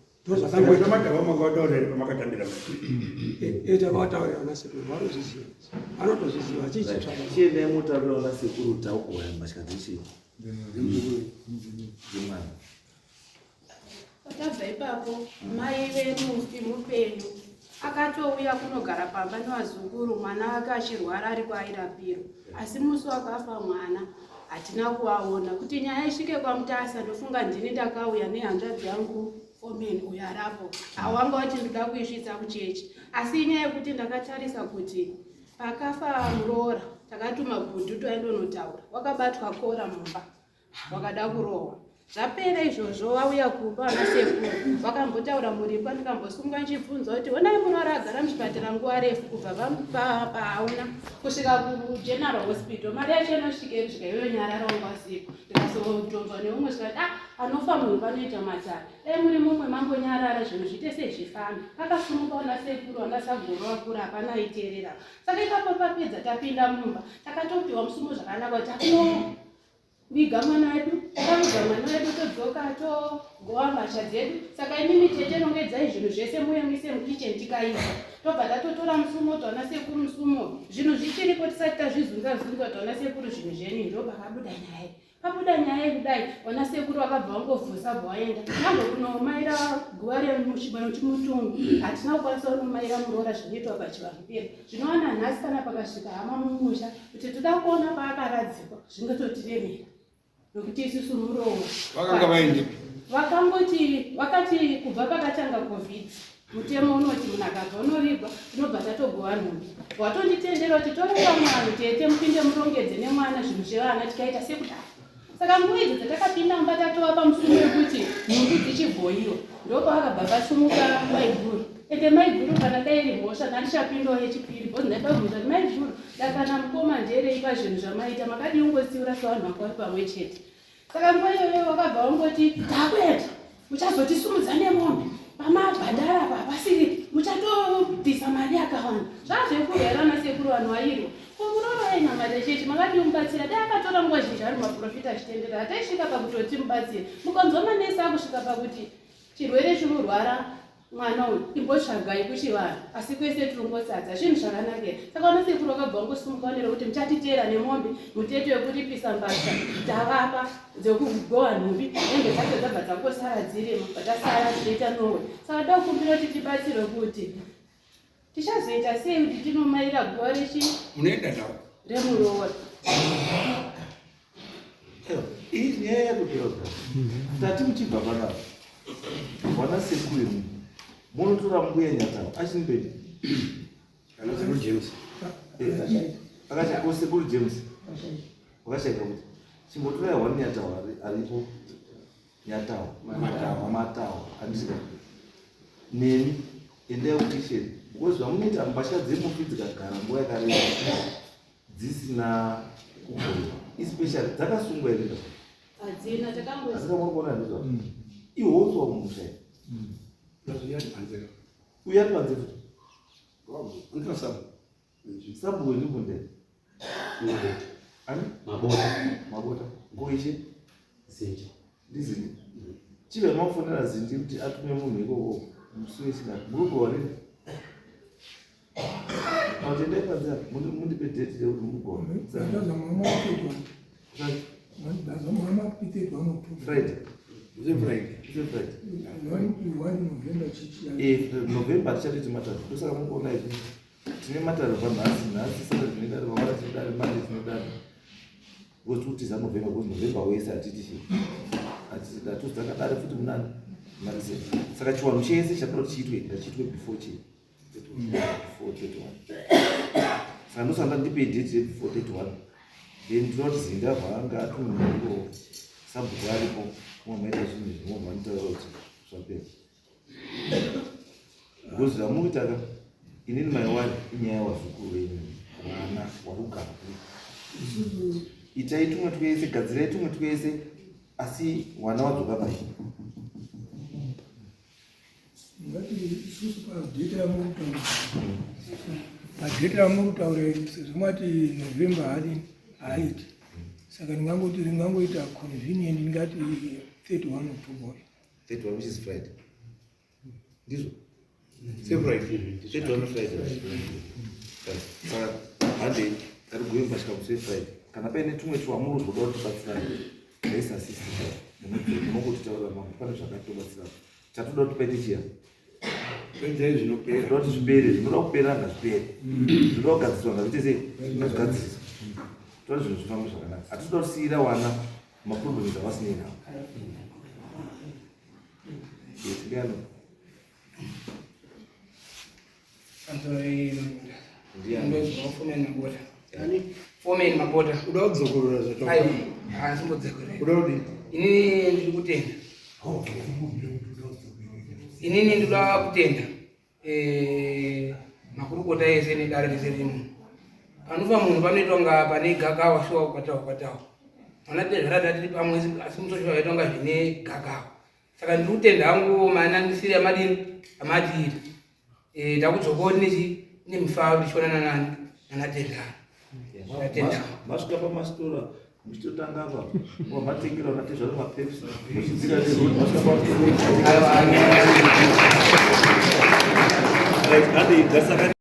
takavataurira vana sekuru varozviziva vanotozviziva chiendai motaurira vana sekuru takukuwaya mbatya dzeshe dzemwana. Tabva ipapo mai vedu mupenyu akatouya kunogara pamba nevazukuru mwana wake achirwara ari kwairapiro, asi musi wakafa mwana hatina kuvaona. Kuti nyaya isvike kwamutasa ndofunga ndini ndakauya nehanzvadzi yangu Omeni uyo arapo awanga wati ndida kuisvitsa kuchechi, asi inyaya yekuti ndakatarisa kuti pakafa Muroora takatuma bhudhuto aindondotaura wakabatwa kora mumba wakada kurohwa. Zvapera izvozvo wauya kupa vana sekuru vakambotaura muripo, ndikambosunga nchibvunza kuti onai Muroora agara muchipatara nguva refu kubva pahauna kusvika kuGeneral Hospital, mari yacho inosvike kusvika iyoyo nyarara ungasipo. Ndikazotonzwa neumwe zvikati anofa munhu panoita matara dai muri mumwe mambonyarara zvinhu zviite sezvifambi. Akasumuka vana sekuru vanga sagoro vakura hapana aiteerera. Saka ipapo papedza tapinda mumba takatopiwa musumo zvakanaka kuti viga mwana wedu, takaviga mwana wedu todzoka togowa mbatya dzedu. Saka inini tete nongedzai zvinhu zvese muyemise mukicheni tikaisa tobva tatotora musumo taona sekuru musumo zvinhu zvichiripo tisati tazvizunga-zunga taona sekuru zvinhu zvenyu ndopakabuda nyaya. Pabuda nyaya kudai vana sekuru vakabva vangovhusa vaenda nango kunomaira guva remuchibano chimutungu hatina kukwanisa kunomaira Muroora zvinoitwa pachivanhupera. Zvinowana nhasi kana pakasvika hama mumusha kuti toda kuona paakaradzikwa zvingototiremera nokuti isusu muromo vakanga vaende vakati kubva pakatanga covid mutemo unoti munhu akabva unorigwa tinobva tatogova nhumbi. Watonditendera kuti toreva mwana tete mupinde murongedze nemwana zvinhu zvevana tikaita sekudaro. Saka nguva idzi dzatakapinda mumba tatovapa musumo wekuti nhumbi dzichibhoiwa ndopavakabva pasumuka maiguru. Ende maiguru kana dai iri mhosva nandichapindawo yechipiri bhozi ndaibvunza kuti maiguru dakana mukoma nderei pazvinhu zvamaita makadi ungosiura sevanhu vakvari pamwe chete. Saka nguva iyoyo vakabva vangoti takweta muchazotisumudza nemombe pamabhandara papasiri muchatobvisa mari yakawanda. Zvazvekurerana sekuru vanhu vairwa Muroora ainamata chechi makadi mubatsira dai akatora nguva zhinji ari maprofita achitendera hataisvika pakutoti mubatsire. Mukanzwa manesi akusvika pakuti chirwere chinorwara mwana uyu imbotsvagai kuchivanhu asi kwese tirongosadza zvinhu zvakanakira. Saka vana sekuru vakabva vangosumuka vanera kuti muchatiteera nemombe mutete wekuripisa mbatya tavapa dzekugowa nhumbi nenge dzacho dzabva dzangosara dzirimo batasara tichiita nowe. Saka tokumbira kuti tibatsirwe kuti tichazoita sei kuti tinomaira guva munoenda navo remuroora. Iyi nyaya yakutoka tati muchibva panapa vana sekuru imi munotora mbuya Nyatao achinibeti kana sekuru James akashaka sekuru James wakashaka kuti chimbotora yawani Nyatao aripo Nyatao Matawa andisika neni endai kukisheni because vamunoita mbatya dzemufi dzikagara nguva yakareba dzisina kugoiwa especially dzakasungwa ere hadzina takamboona ndizva ihoswa mumusha uyari panze futi sabu wendikunde ani mabota ngoishe ndizini chive mafonera zindi kuti atume munhu ikoko musuesina murugowarei autendai panze mundipe date yekuti mugone November tichatiti matatu ndosaka mukuona izvi tine matatu panhasi saka zvinodari vavara tinodari mande tinodari kutiza November kuti November wese hatitishi hatitozakadari futi munani marise saka chiwanu chese chatoti chiitwe ngachiitwe before chii before 31 saka ndosanda ndipe date before 31 then ndinoti zinda vhanga atuniko sabhuku aripo mwamaita zvinhu zvinobva nditaura kuti zvapera because zvamuitaka inini maiwani inyaya wazukuru wenyu vana warugara itai tumwe twese gadzirai tumwe twese asi wana wadzoka pai isusu pagete ramurutaura zvomati November haiti saka ndingangoti ringangoita convenient ndingati 31 October 31 which is Friday. Ndizvo? Same Friday. 31 Friday. Saka hande ariguye mbashika muswe Friday. Kana paine tumwe chiwamuro zvoda kuti batsirana. Raise assistance. Munongoti taura mambo pane zvakatobatsirana. Chatoda kuti paite chiya. Kwenzai zvinopera. Zvinoda kuti zvipere, zvinoda kupera ngazvipere. Zvinoda kugadziswa ngazvitese ngazvigadziswa. Toda zvinhu zvifambe zvakanaka. Hatitoda kusiyira wana maproblems avasinawo nawo. Yetingano. Foreman mabota. Uda kuzokorora zvacho. Ayo, asimbodzekorera. Uda kudi? Inini ndiri kutenda. Okay. Inini ndinoda kutenda. Makurukota ese nedare rese rino. Anofa munhu panoitwa nga pane gagawa shuwa kwatawo. Mana tezvara tiri pamwe asi musoshuwa yaitwa nga zvine gagawa. Saka ndiri kutenda hangu mana ndisiri amadini amadiri. Ndakudzokoni nechi nemufaro ndichionana nani nanatenda. Masvika pamastora muchitotanga apa wamatengera unatezvaro mapepsi muchidzira nerodi masvika pamastora